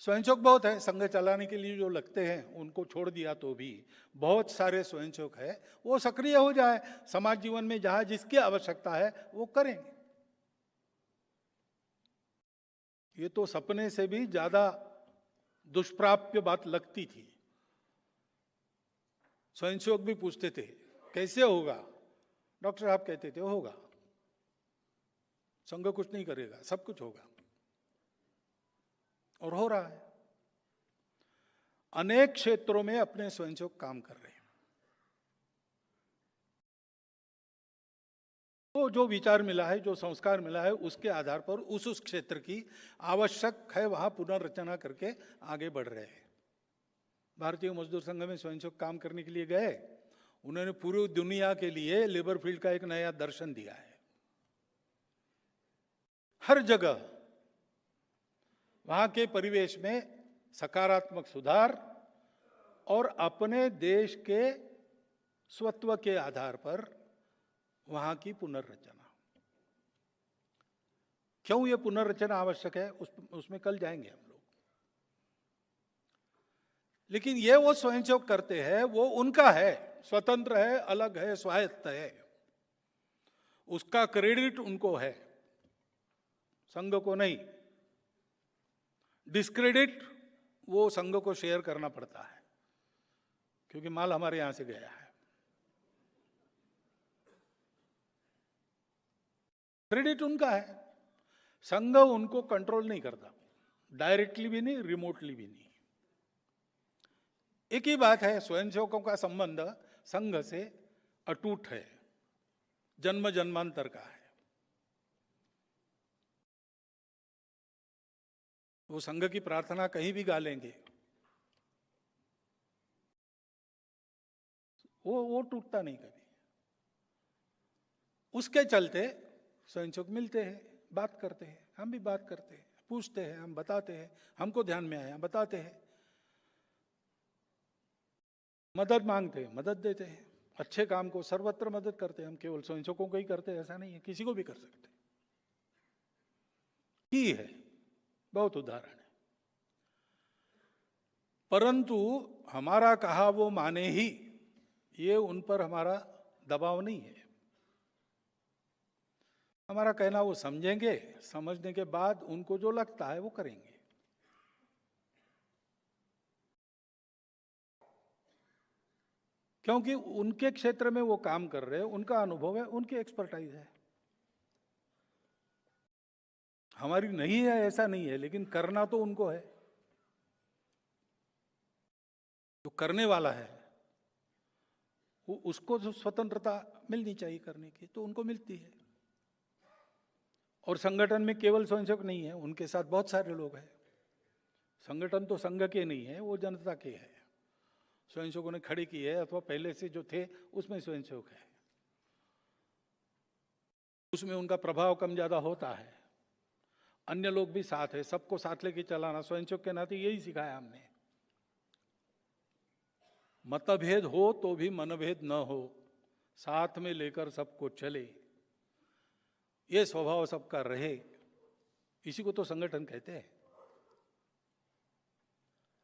स्वयंसेवक बहुत है, संघ चलाने के लिए जो लगते हैं उनको छोड़ दिया तो भी बहुत सारे स्वयंसेवक है, वो सक्रिय हो जाए, समाज जीवन में जहां जिसकी आवश्यकता है वो करेंगे। ये तो सपने से भी ज्यादा दुष्प्राप्य बात लगती थी। स्वयंसेवक भी पूछते थे कैसे होगा, डॉक्टर साहब कहते थे होगा, संघ कुछ नहीं करेगा, सब कुछ होगा, और हो रहा है। अनेक क्षेत्रों में अपने स्वयंसेवक काम कर रहे हैं। तो जो विचार मिला है, जो संस्कार मिला है, उसके आधार पर उस क्षेत्र की आवश्यक है वहां पुनर्रचना करके आगे बढ़ रहे हैं। भारतीय मजदूर संघ में स्वयंसेवक काम करने के लिए गए, उन्होंने पूरी दुनिया के लिए लेबर फील्ड का एक नया दर्शन दिया है। हर जगह वहां के परिवेश में सकारात्मक सुधार और अपने देश के स्वत्व के आधार पर वहां की पुनर्रचना। क्यों ये पुनर्रचना आवश्यक है उसमें कल जाएंगे हम लोग। लेकिन ये वो स्वयंसेवक करते हैं, वो उनका है, स्वतंत्र है, अलग है, स्वायत्त है, उसका क्रेडिट उनको है, संघ को नहीं। डिस्क्रेडिट वो संघ को शेयर करना पड़ता है, क्योंकि माल हमारे यहां से गया है। क्रेडिट उनका है, संघ उनको कंट्रोल नहीं करता, डायरेक्टली भी नहीं, रिमोटली भी नहीं। एक ही बात है, स्वयंसेवकों का संबंध संघ से अटूट है, जन्म जन्मांतर का है। वो संघ की प्रार्थना कहीं भी गा लेंगे, वो टूटता नहीं कभी। उसके चलते स्वयंसेवक मिलते हैं, बात करते हैं, हम भी बात करते हैं, पूछते हैं, हम बताते हैं, हमको ध्यान में आया बताते हैं, मदद मांगते हैं, मदद देते हैं, अच्छे काम को सर्वत्र मदद करते हैं। हम केवल स्वयंसेवकों को ही करते हैं ऐसा नहीं है, किसी को भी कर सकते ही है, बहुत उदाहरण है। परंतु हमारा कहा वो माने ही, ये उन पर हमारा दबाव नहीं है। हमारा कहना वो समझेंगे, समझने के बाद उनको जो लगता है वो करेंगे। क्योंकि उनके क्षेत्र में वो काम कर रहे हैं, उनका अनुभव है, उनकी एक्सपर्टाइज है। हमारी नहीं है ऐसा नहीं है, लेकिन करना तो उनको है। जो करने वाला है वो, उसको जो स्वतंत्रता मिलनी चाहिए करने की, तो उनको मिलती है। और संगठन में केवल स्वयंसेवक नहीं है, उनके साथ बहुत सारे लोग हैं। संगठन तो संघ के नहीं है, वो जनता के है। स्वयंसेवकों ने खड़ी की है, अथवा पहले से जो थे उसमें स्वयंसेवक है, उसमें उनका प्रभाव कम ज्यादा होता है। अन्य लोग भी साथ है, सबको साथ लेके चलाना स्वयंसेवक के नाते यही सिखाया हमने। मतभेद हो तो भी मनभेद न हो, साथ में लेकर सबको चले, ये स्वभाव सबका रहे, इसी को तो संगठन कहते हैं।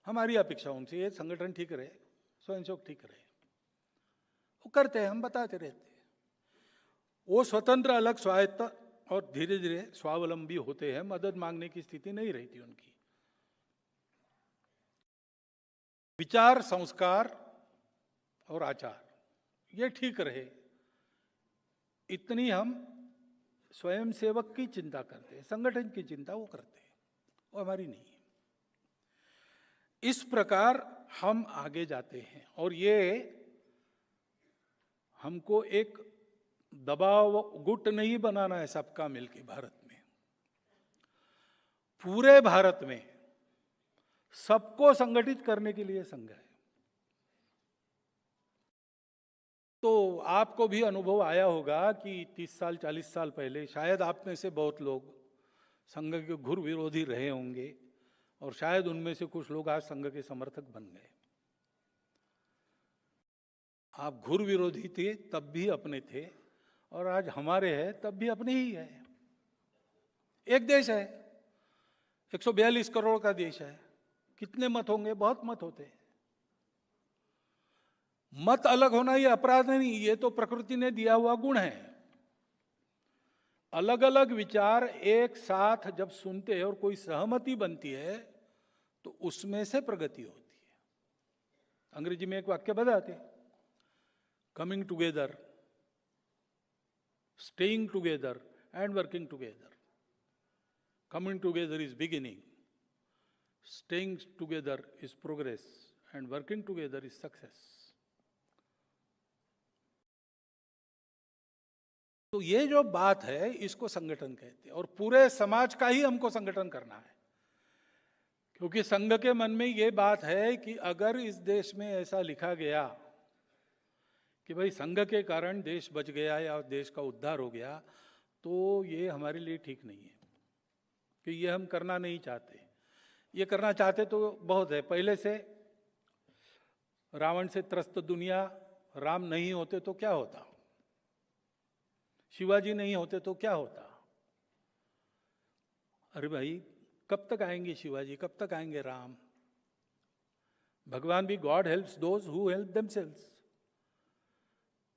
हमारी अपेक्षा उनसे ये संगठन ठीक रहे, स्वयंसेवक ठीक रहे, वो करते हैं, हम बताते रहते हैं। वो स्वतंत्र, अलग, स्वायत्त और धीरे धीरे स्वावलंबी होते हैं। मदद मांगने की स्थिति नहीं रहती उनकी। विचार, संस्कार और आचार ये ठीक रहे, इतनी हम स्वयंसेवक की चिंता करते हैं। संगठन की चिंता वो करते हैं, वो हमारी नहीं है। इस प्रकार हम आगे जाते हैं, और ये हमको एक दबाव गुट नहीं बनाना है सबका मिलके। भारत में, पूरे भारत में सबको संगठित करने के लिए संघ है। तो आपको भी अनुभव आया होगा कि 30 साल 40 साल पहले शायद आप में से बहुत लोग संघ के घोर विरोधी रहे होंगे, और शायद उनमें से कुछ लोग आज संघ के समर्थक बन गए। आप घोर विरोधी थे तब भी अपने थे, और आज हमारे हैं तब भी अपने ही है। एक देश है, 142 करोड़ का देश है। कितने मत होंगे? बहुत मत होते हैं। मत अलग होना ये अपराध नहीं, ये तो प्रकृति ने दिया हुआ गुण है। अलग अलग विचार एक साथ जब सुनते हैं और कोई सहमति बनती है तो उसमें से प्रगति होती है। अंग्रेजी में एक वाक्य बताते, coming together, staying together and working together. Coming together is beginning, staying together is progress, and working together is success. तो ये जो बात है इसको संगठन कहते हैं, और पूरे समाज का ही हमको संगठन करना है। क्योंकि संघ के मन में ये बात है कि अगर इस देश में ऐसा लिखा गया कि भाई संघ के कारण देश बच गया या देश का उद्धार हो गया, तो ये हमारे लिए ठीक नहीं है, कि ये हम करना नहीं चाहते। ये करना चाहते तो बहुत है। पहले से रावण से त्रस्त दुनिया, राम नहीं होते तो क्या होता, शिवाजी नहीं होते तो क्या होता। अरे भाई, कब तक आएंगे शिवाजी, कब तक आएंगे राम? भगवान भी God helps those who help themselves.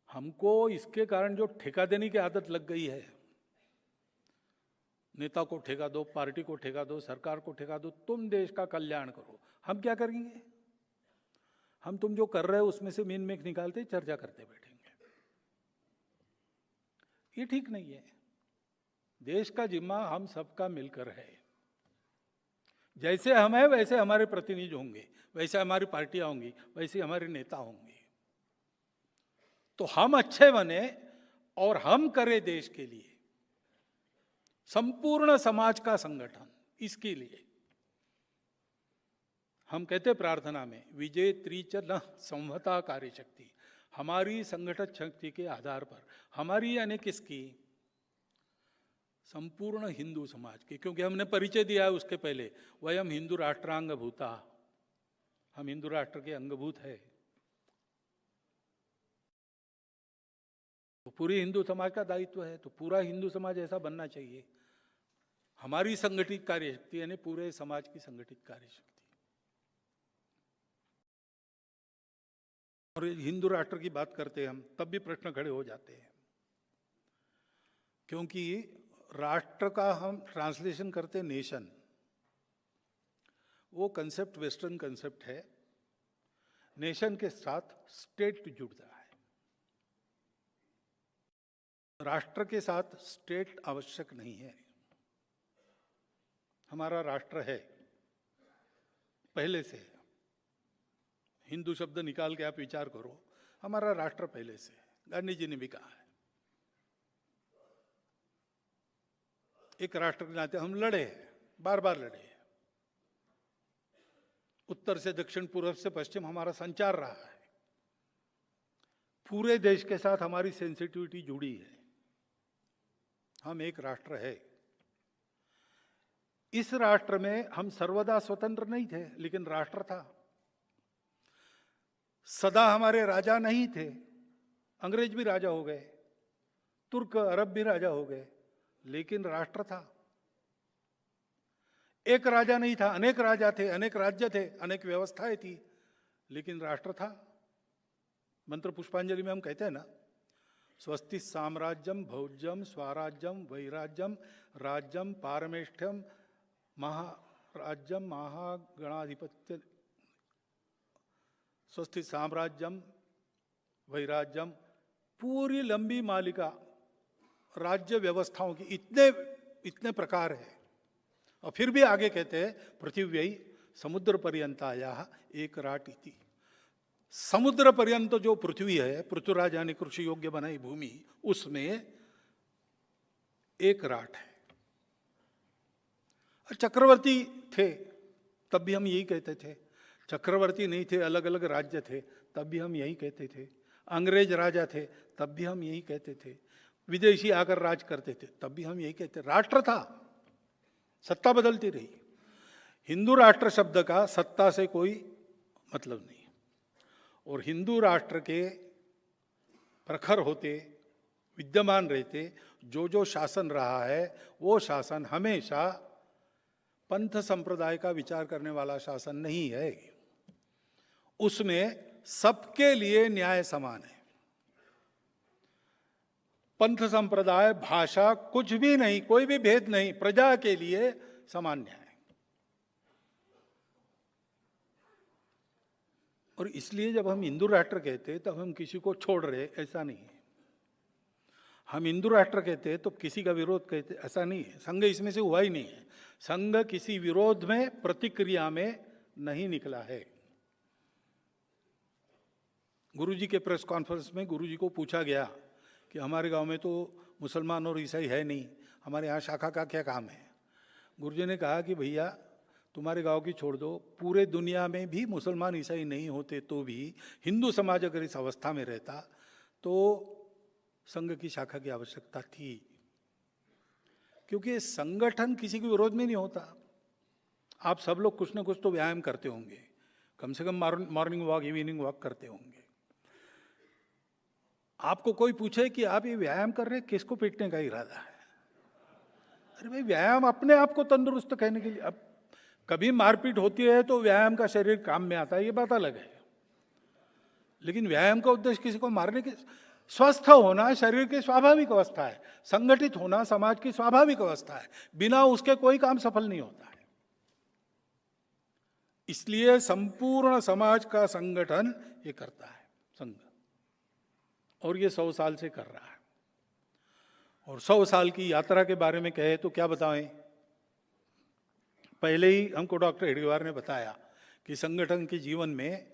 हमको इसके कारण जो ठेका देने की आदत लग गई है, नेता को ठेका दो, पार्टी को ठेका दो, सरकार को ठेका दो, तुम देश का कल्याण करो। हम क्या करेंगे? हम तुम जो कर रहे हो उसमें से मीन मेख निकालते चर्चा करते बैठेंगे। ये ठीक नहीं है। देश का जिम्मा हम सबका मिलकर है। जैसे हम हैं वैसे हमारे प्रतिनिधि होंगे, वैसे हमारी पार्टियां होंगी, वैसे हमारे नेता होंगे। तो हम अच्छे बने और हम करें देश के लिए, संपूर्ण समाज का संगठन। इसके लिए हम कहते प्रार्थना में, विजय त्रिच न संहता कार्य शक्ति। हमारी संगठन शक्ति के आधार पर, हमारी यानी किसकी? संपूर्ण हिंदू समाज की। क्योंकि हमने परिचय दिया है उसके पहले, वयम हिंदू राष्ट्रांग भूता, हम हिंदू राष्ट्र के अंगभूत है। तो पूरी हिंदू समाज का दायित्व है, तो पूरा हिंदू समाज ऐसा बनना चाहिए। हमारी संगठित कार्यशक्ति यानी पूरे समाज की संगठित कार्यशक्ति। और हिंदू राष्ट्र की बात करते हैं हम, तब भी प्रश्न खड़े हो जाते हैं, क्योंकि राष्ट्र का हम ट्रांसलेशन करते नेशन, वो कंसेप्ट वेस्टर्न कंसेप्ट है। नेशन के साथ स्टेट जुड़ता है, राष्ट्र के साथ स्टेट आवश्यक नहीं है। हमारा राष्ट्र है पहले से, हिंदू शब्द निकाल के आप विचार करो, हमारा राष्ट्र पहले से है। गांधी जी ने भी कहा है, एक राष्ट्र के नाते हम लड़े हैं, बार बार लड़े हैं। उत्तर से दक्षिण, पूर्व से पश्चिम हमारा संचार रहा है। पूरे देश के साथ हमारी सेंसिटिविटी जुड़ी है। हम एक राष्ट्र है। इस राष्ट्र में हम सर्वदा स्वतंत्र नहीं थे, लेकिन राष्ट्र था। सदा हमारे राजा नहीं थे, अंग्रेज भी राजा हो गए, तुर्क अरब भी राजा हो गए, लेकिन राष्ट्र था। एक राजा नहीं था, अनेक राजा थे, अनेक राज्य थे, अनेक व्यवस्थाएं थी, लेकिन राष्ट्र था। मंत्र पुष्पांजलि में हम कहते हैं ना, स्वस्ति साम्राज्यम भौज्यम स्वराज्यम वैराज्यम राज्यम पारमेष्ठ्यम महाराज्यम महागणाधिपत्य। स्वस्ति साम्राज्यम वैराज्यम, पूरी लंबी मालिका राज्य व्यवस्थाओं की, इतने प्रकार है। और फिर भी आगे कहते हैं पृथिव्यै समुद्र पर्यंताया एक राट इति। समुद्र पर्यंत जो पृथ्वी है, पृथ्वीराज यानी कृषि योग्य बनाई भूमि, उसमें एक राट है। और चक्रवर्ती थे तब भी हम यही कहते थे, चक्रवर्ती नहीं थे, अलग अलग राज्य थे तब भी हम यही कहते थे, अंग्रेज राजा थे तब भी हम यही कहते थे, विदेशी आकर राज करते थे तब भी हम यही कहते। राष्ट्र था, सत्ता बदलती रही। हिंदू राष्ट्र शब्द का सत्ता से कोई मतलब नहीं, और हिंदू राष्ट्र के प्रखर होते, विद्यमान रहते, जो जो शासन रहा है वो शासन हमेशा पंथ संप्रदाय का विचार करने वाला शासन नहीं है। उसमें सबके लिए न्याय समान है। पंथ संप्रदाय, भाषा, कुछ भी नहीं, कोई भी भेद नहीं, प्रजा के लिए समान न्याय। और इसलिए जब हम हिंदू राष्ट्र कहते हैं तब हम किसी को छोड़ रहे, ऐसा नहीं है। हम हिंदू राष्ट्र कहते हैं तो किसी का विरोध कहते, ऐसा नहीं है। संघ इसमें से हुआ ही नहीं है। संघ किसी विरोध में, प्रतिक्रिया में नहीं निकला है। गुरुजी के प्रेस कॉन्फ्रेंस में गुरुजी को पूछा गया कि हमारे गांव में तो मुसलमान और ईसाई है नहीं, हमारे यहाँ शाखा का क्या काम है। गुरुजी ने कहा कि भैया तुम्हारे गांव की छोड़ दो, पूरे दुनिया में भी मुसलमान ईसाई नहीं होते तो भी हिंदू समाज अगर इस अवस्था में रहता तो संघ की शाखा की आवश्यकता थी, क्योंकि संगठन किसी के विरोध में नहीं होता। आप सब लोग कुछ ना कुछ तो व्यायाम करते होंगे, कम से कम मॉर्निंग वॉक, इवनिंग वॉक करते होंगे। आपको कोई पूछे कि आप ये व्यायाम कर रहे हैं, किसको पीटने का इरादा है? अरे भाई, व्यायाम अपने आप को तंदुरुस्त कहने के लिए। अब कभी मारपीट होती है तो व्यायाम का शरीर काम में आता है, ये बात अलग है, लेकिन व्यायाम का उद्देश्य किसी को मारने के। स्वस्थ होना शरीर की स्वाभाविक अवस्था है, संगठित होना समाज की स्वाभाविक अवस्था है, बिना उसके कोई काम सफल नहीं होता है। इसलिए संपूर्ण समाज का संगठन ये करता है संघ, और ये 100 साल से कर रहा है। और 100 साल की यात्रा के बारे में कहे तो क्या बताएं। पहले ही हमको डॉक्टर हेडगेवार ने बताया कि संगठन के जीवन में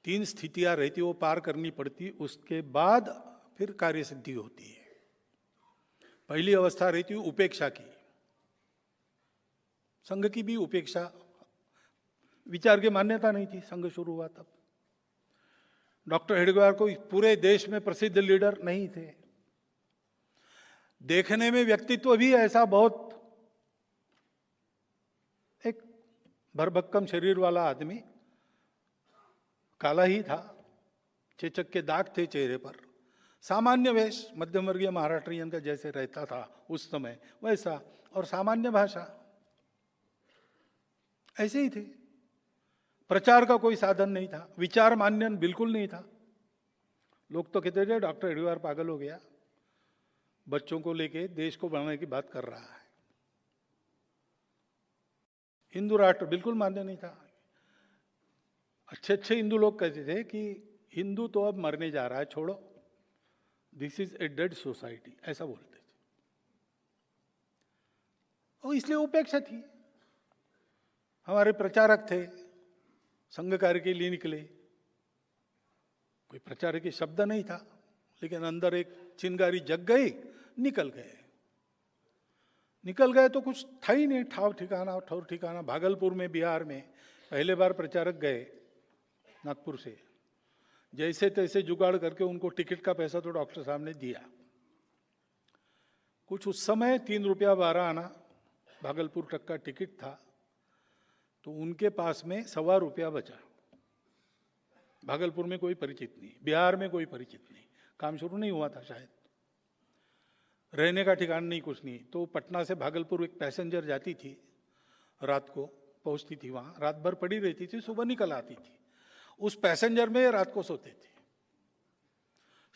3 स्थितियां रहती, वो पार करनी पड़ती, उसके बाद फिर कार्य सिद्धि होती है। पहली अवस्था रहती है उपेक्षा की। संघ की भी उपेक्षा, विचार की मान्यता नहीं थी संघ शुरू हुआ तब। डॉक्टर हेडगेवार को पूरे देश में प्रसिद्ध लीडर नहीं थे, देखने में व्यक्तित्व भी ऐसा बहुत एक भरभक्कम शरीर वाला आदमी, काला ही था, चेचक के दाग थे चेहरे पर, सामान्य वेश मध्यम वर्गीय महाराष्ट्रियन का जैसे रहता था उस समय वैसा, और सामान्य भाषा, ऐसे ही थे। प्रचार का कोई साधन नहीं था, विचार मान्यन बिल्कुल नहीं था। लोग तो कहते थे डॉक्टर हेडगेवार पागल हो गया, बच्चों को लेके देश को बनाने की बात कर रहा है। हिंदू राष्ट्र बिल्कुल मान्य नहीं था। अच्छे अच्छे हिंदू लोग कहते थे कि हिंदू तो अब मरने जा रहा है, छोड़ो, this is a dead society, ऐसा बोलते थे। और इसलिए उपेक्षा थी। हमारे प्रचारक थे, संघ कार्य के लिए निकले, कोई प्रचारक की शब्द नहीं था, लेकिन अंदर एक चिंगारी जग गई, निकल गए। निकल गए तो कुछ था ही नहीं, ठाव ठिकाना ठौर ठिकाना। भागलपुर में, बिहार में पहले बार प्रचारक गए नागपुर से, जैसे तैसे जुगाड़ करके उनको टिकट का पैसा तो डॉक्टर साहब ने दिया। कुछ उस समय 3 रुपया 12 आना भागलपुर तक का टिकट था, तो उनके पास में 1.25 रुपया बचा। भागलपुर में कोई परिचित नहीं, बिहार में कोई परिचित नहीं, काम शुरू नहीं हुआ था शायद, रहने का ठिकाना नहीं, कुछ नहीं। तो पटना से भागलपुर एक पैसेंजर जाती थी, रात को पहुंचती थी वहां, रात भर पड़ी रहती थी, सुबह निकल आती थी। उस पैसेंजर में रात को सोते थे।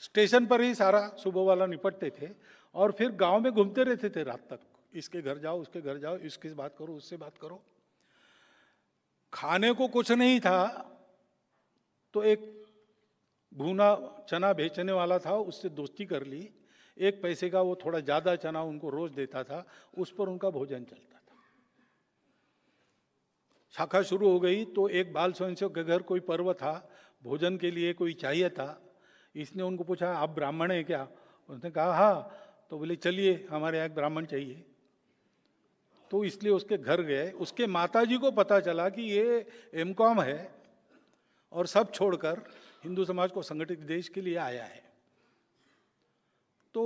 स्टेशन पर ही सारा सुबह वाला निपटते थे और फिर गांव में घूमते रहते थे रात तक। इसके घर जाओ, उसके घर जाओ, इसकी बात करो, उससे बात करो। खाने को कुछ नहीं था तो एक भुना चना बेचने वाला था, उससे दोस्ती कर ली। 1 पैसे का वो थोड़ा ज्यादा चना उनको रोज देता था, उस पर उनका भोजन चलता था। शाखा शुरू हो गई तो एक बाल स्वयंसेवक के घर कोई पर्व था, भोजन के लिए कोई चाहिए था। इसने उनको पूछा, आप ब्राह्मण हैं क्या? उसने कहा हाँ। तो बोले चलिए, हमारे यहाँ एक ब्राह्मण चाहिए। तो इसलिए उसके घर गए। उसके माताजी को पता चला कि ये एमकॉम है और सब छोड़कर हिंदू समाज को संगठित देश के लिए आया है। तो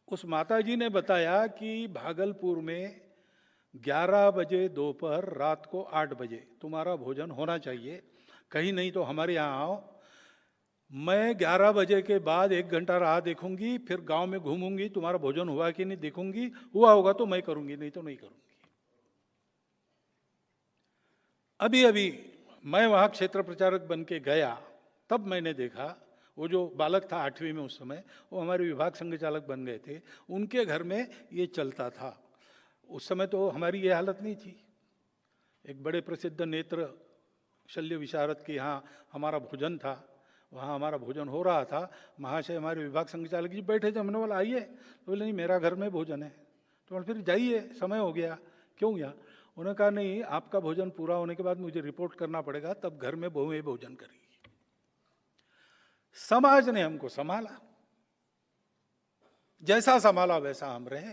उस माताजी ने बताया कि भागलपुर में 11 बजे दोपहर, रात को 8 बजे तुम्हारा भोजन होना चाहिए, कहीं नहीं तो हमारे यहाँ आओ। मैं 11 बजे के बाद 1 घंटा राह देखूंगी, फिर गांव में घूमूंगी, तुम्हारा भोजन हुआ कि नहीं देखूंगी, हुआ होगा तो मैं करूंगी, नहीं तो नहीं करूंगी। अभी अभी मैं वहां क्षेत्र प्रचारक बन के गया, तब मैंने देखा वो जो बालक था 8वीं में उस समय, वो हमारे विभाग संघ चालक बन गए थे, उनके घर में ये चलता था। उस समय तो हमारी ये हालत नहीं थी। एक बड़े प्रसिद्ध नेत्र शल्य विशारद के यहाँ हमारा भोजन था, वहाँ हमारा भोजन हो रहा था। महाशय हमारे विभाग संचालक जी बैठे थे, हमने बोला आइए, तो बोले नहीं मेरा घर में भोजन है। तो फिर जाइए, समय हो गया। क्यों गया? उन्होंने कहा नहीं, आपका भोजन पूरा होने के बाद मुझे रिपोर्ट करना पड़ेगा, तब घर में बहुएं भोजन करेगी। समाज ने हमको संभाला, जैसा संभाला वैसा हम रहे।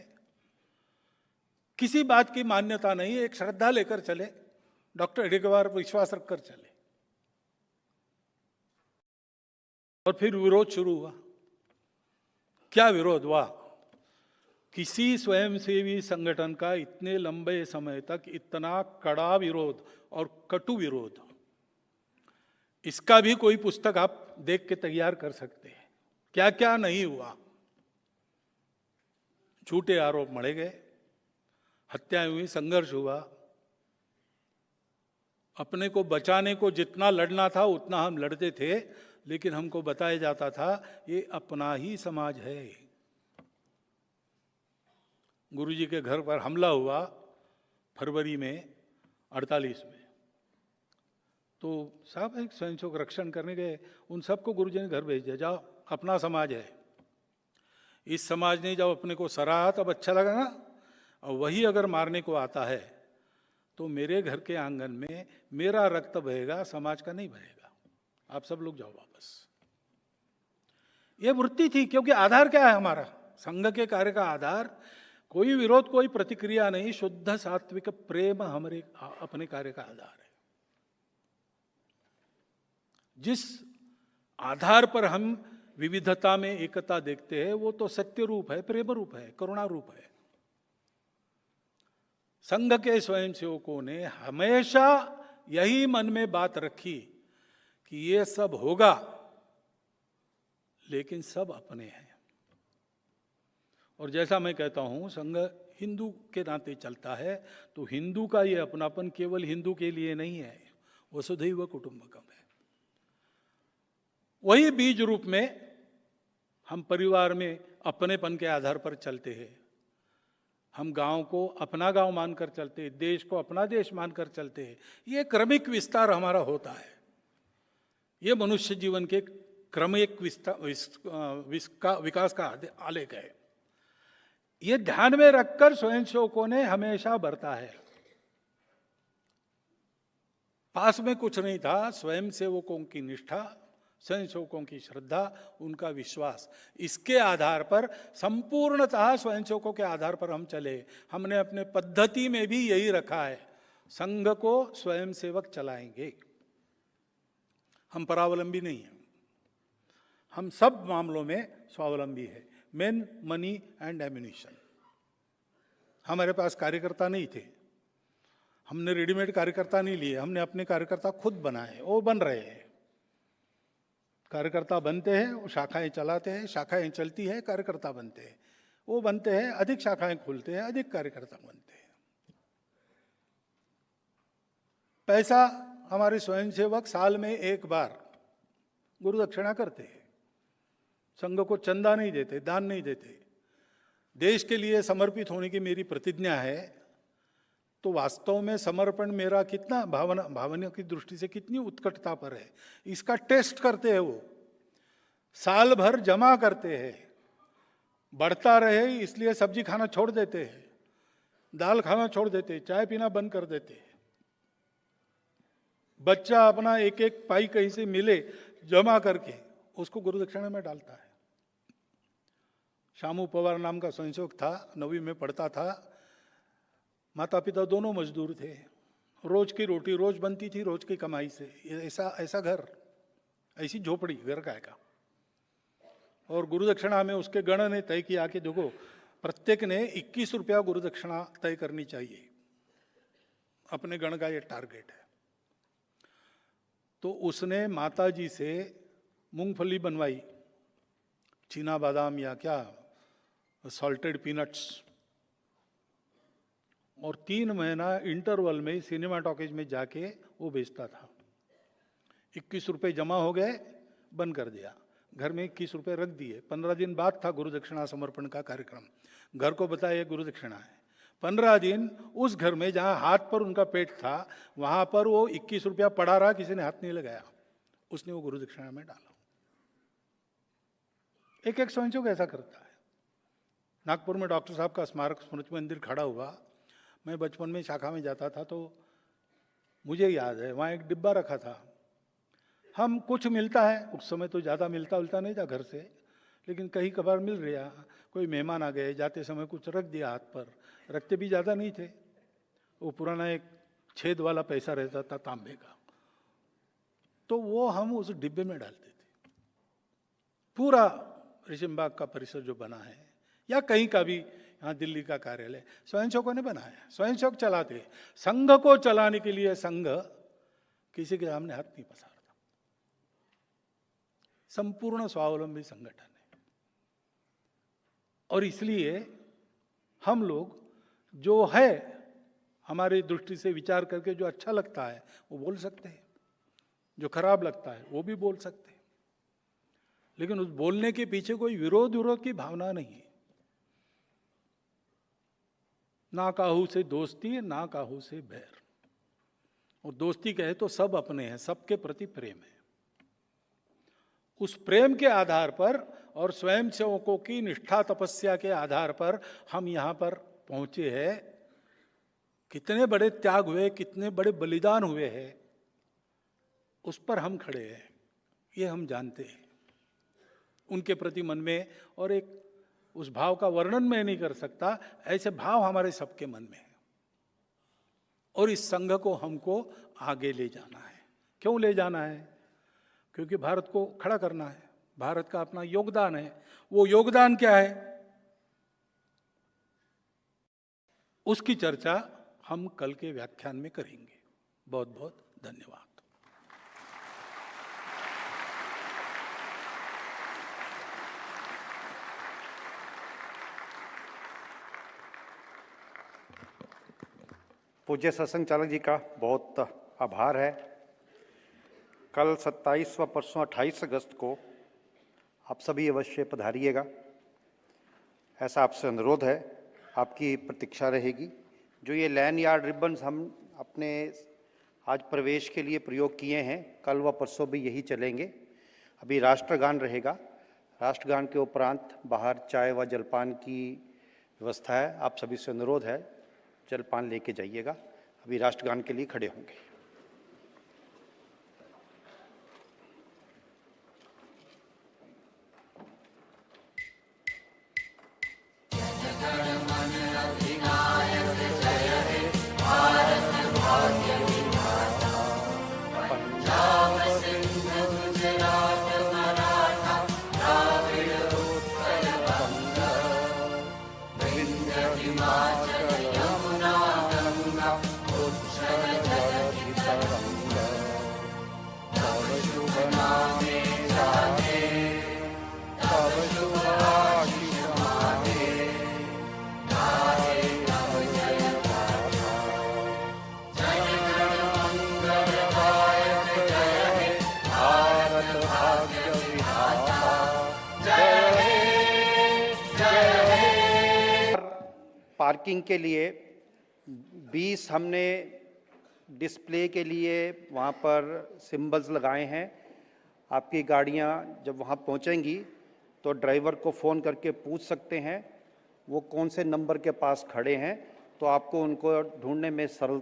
किसी बात की मान्यता नहीं, एक श्रद्धा लेकर चले, डॉक्टर हेडगेवार पर विश्वास रखकर चले। और फिर विरोध शुरू हुआ। क्या विरोध हुआ? किसी स्वयंसेवी संगठन का इतने लंबे समय तक इतना कड़ा विरोध और कटु विरोध, इसका भी कोई पुस्तक आप देख के तैयार कर सकते हैं। क्या क्या नहीं हुआ। झूठे आरोप मढ़े गए, हत्याएं हुई, संघर्ष हुआ। अपने को बचाने को जितना लड़ना था उतना हम लड़ते थे, लेकिन हमको बताया जाता था ये अपना ही समाज है। गुरुजी के घर पर हमला हुआ फरवरी में 48 में, तो साहब एक स्वयंसेवक रक्षण करने गए, उन सबको गुरुजी ने घर भेज दिया, जाओ अपना समाज है। इस समाज ने जब अपने को सराहा तब अच्छा लगा ना, और वही अगर मारने को आता है तो मेरे घर के आंगन में मेरा रक्त बहेगा, समाज का नहीं बहेगा। आप सब लोग जाओ वापस। ये वृत्ति थी, क्योंकि आधार क्या है हमारा? संघ के कार्य का आधार कोई विरोध, कोई प्रतिक्रिया नहीं, शुद्ध सात्विक प्रेम हमारे अपने कार्य का आधार है। जिस आधार पर हम विविधता में एकता देखते हैं वो तो सत्य रूप है, प्रेम रूप है, करुणा रूप है। संघ के स्वयंसेवकों ने हमेशा यही मन में बात रखी कि ये सब होगा, लेकिन सब अपने हैं। और जैसा मैं कहता हूं, संघ हिंदू के नाते चलता है, तो हिंदू का ये अपनापन केवल हिंदू के लिए नहीं है, वसुधैव कुटुंबकम है। वही बीज रूप में हम परिवार में अपनेपन के आधार पर चलते हैं। हम गांव को अपना गांव मानकर चलते हैं, देश को अपना देश मानकर चलते हैं। ये क्रमिक विस्तार हमारा होता है। ये मनुष्य जीवन के क्रमिक विकास का आलेख है। ये ध्यान में रखकर स्वयंसेवकों ने हमेशा बरता है। पास में कुछ नहीं था, स्वयंसेवकों की निष्ठा, स्वयंसेवकों की श्रद्धा, उनका विश्वास, इसके आधार पर संपूर्णतः स्वयंसेवकों के आधार पर हम चले। हमने अपने पद्धति में भी यही रखा है, संघ को स्वयंसेवक चलाएंगे, हम परावलंबी नहीं हैं। हम सब मामलों में स्वावलंबी है। Main money and ammunition. हमारे पास कार्यकर्ता नहीं थे, हमने रेडीमेड कार्यकर्ता नहीं लिए, हमने अपने कार्यकर्ता खुद बनाए, वो बन रहे हैं। कार्यकर्ता बनते हैं, वो शाखाएं चलाते हैं, शाखाएं चलती है, कार्यकर्ता बनते हैं, वो बनते हैं, अधिक शाखाएं खुलते हैं, अधिक कार्यकर्ता बनते हैं। पैसा हमारे स्वयंसेवक साल में एक बार गुरु दक्षिणा करते हैं। संघ को चंदा नहीं देते, दान नहीं देते। देश के लिए समर्पित होने की मेरी प्रतिज्ञा है। तो वास्तव में समर्पण मेरा कितना भावना की दृष्टि से कितनी उत्कटता पर है, इसका टेस्ट करते हैं। वो साल भर जमा करते हैं, बढ़ता रहे इसलिए सब्जी खाना छोड़ देते हैं, दाल खाना छोड़ देते हैं, चाय पीना बंद कर देते हैं। बच्चा अपना एक एक पाई कहीं से मिले जमा करके उसको गुरु दक्षिणा में डालता है। शामू पवार नाम का स्वयंसेवक था, 9वीं में पढ़ता था। माता पिता दोनों मजदूर थे, रोज की रोटी रोज बनती थी, रोज की कमाई से। ऐसा घर, ऐसी झोपड़ी घर का। और गुरु दक्षिणा में उसके गण ने तय किया कि देखो, प्रत्येक ने 21 रुपया गुरु दक्षिणा तय करनी चाहिए, अपने गण का ये टारगेट है। तो उसने माता जी से मूंगफली बनवाई, चीना बादाम या क्या, सॉल्टेड पीनट्स, और 3 महीना इंटरवल में सिनेमा टॉकीज में जाके वो बेचता था। 21 रुपये जमा हो गए, बंद कर दिया, घर में 21 रुपये रख दिए। 15 दिन बाद था गुरु दक्षिणा समर्पण का कार्यक्रम। घर को बताया गुरु दक्षिणा है। 15 दिन उस घर में जहां हाथ पर उनका पेट था, वहां पर वो 21 रुपया पड़ा रहा, किसी ने हाथ नहीं लगाया। उसने वो गुरु दक्षिणा में डाला। एक एक स्वयंसेवक ऐसा करता है। नागपुर में डॉक्टर साहब का स्मारक स्मृति मंदिर खड़ा हुआ। मैं बचपन में शाखा में जाता था तो मुझे याद है, वहाँ एक डिब्बा रखा था। हम कुछ मिलता है, उस समय तो ज़्यादा मिलता नहीं था घर से, लेकिन कहीं कभार मिल रहा, कोई मेहमान आ गए, जाते समय कुछ रख दिया हाथ पर। रखते भी ज़्यादा नहीं थे, वो पुराना एक छेद वाला पैसा रहता था तांबे का, तो वो हम उस डिब्बे में डालते थे। पूरा रेशमबाग का परिसर जो बना है, या कहीं का भी, यहाँ दिल्ली का कार्यालय स्वयंसेवकों ने बनाया, स्वयंसेवक चलाते। संघ को चलाने के लिए संघ किसी के सामने हाथ नहीं पसारता। संपूर्ण स्वावलंबी संगठन है। और इसलिए हम लोग जो है, हमारी दृष्टि से विचार करके जो अच्छा लगता है वो बोल सकते हैं, जो खराब लगता है वो भी बोल सकते हैं, लेकिन उस बोलने के पीछे कोई विरोध की भावना नहीं है। ना काहू से दोस्ती, ना काहू से बैर। और दोस्ती कहे तो सब अपने हैं, सबके प्रति प्रेम है। उस प्रेम के आधार पर और स्वयंसेवकों की निष्ठा तपस्या के आधार पर हम यहाँ पर पहुंचे हैं। कितने बड़े त्याग हुए, कितने बड़े बलिदान हुए हैं, उस पर हम खड़े हैं, ये हम जानते हैं। उनके प्रति मन में, और एक उस भाव का वर्णन मैं नहीं कर सकता, ऐसे भाव हमारे सबके मन में है। और इस संघ को हमको आगे ले जाना है। क्यों ले जाना है? क्योंकि भारत को खड़ा करना है, भारत का अपना योगदान है। वो योगदान क्या है, उसकी चर्चा हम कल के व्याख्यान में करेंगे। बहुत बहुत धन्यवाद। पूज्य सत्संग चालक जी का बहुत आभार है। कल 27 व परसों 28 अगस्त को आप सभी अवश्य पधारिएगा, ऐसा आपसे अनुरोध है। आपकी प्रतीक्षा रहेगी। जो ये लैन यार्ड रिबन्स हम अपने आज प्रवेश के लिए प्रयोग किए हैं, कल व परसों भी यही चलेंगे। अभी राष्ट्रगान रहेगा। राष्ट्रगान के उपरांत बाहर चाय व जलपान की व्यवस्था है। आप सभी से अनुरोध है, जलपान लेके जाइएगा। अभी राष्ट्रगान के लिए खड़े होंगे। पार्किंग के लिए 20 हमने डिस्प्ले के लिए वहाँ पर सिंबल्स लगाए हैं। आपकी गाड़ियाँ जब वहाँ पहुँचेंगी तो ड्राइवर को फ़ोन करके पूछ सकते हैं वो कौन से नंबर के पास खड़े हैं, तो आपको उनको ढूंढने में सरल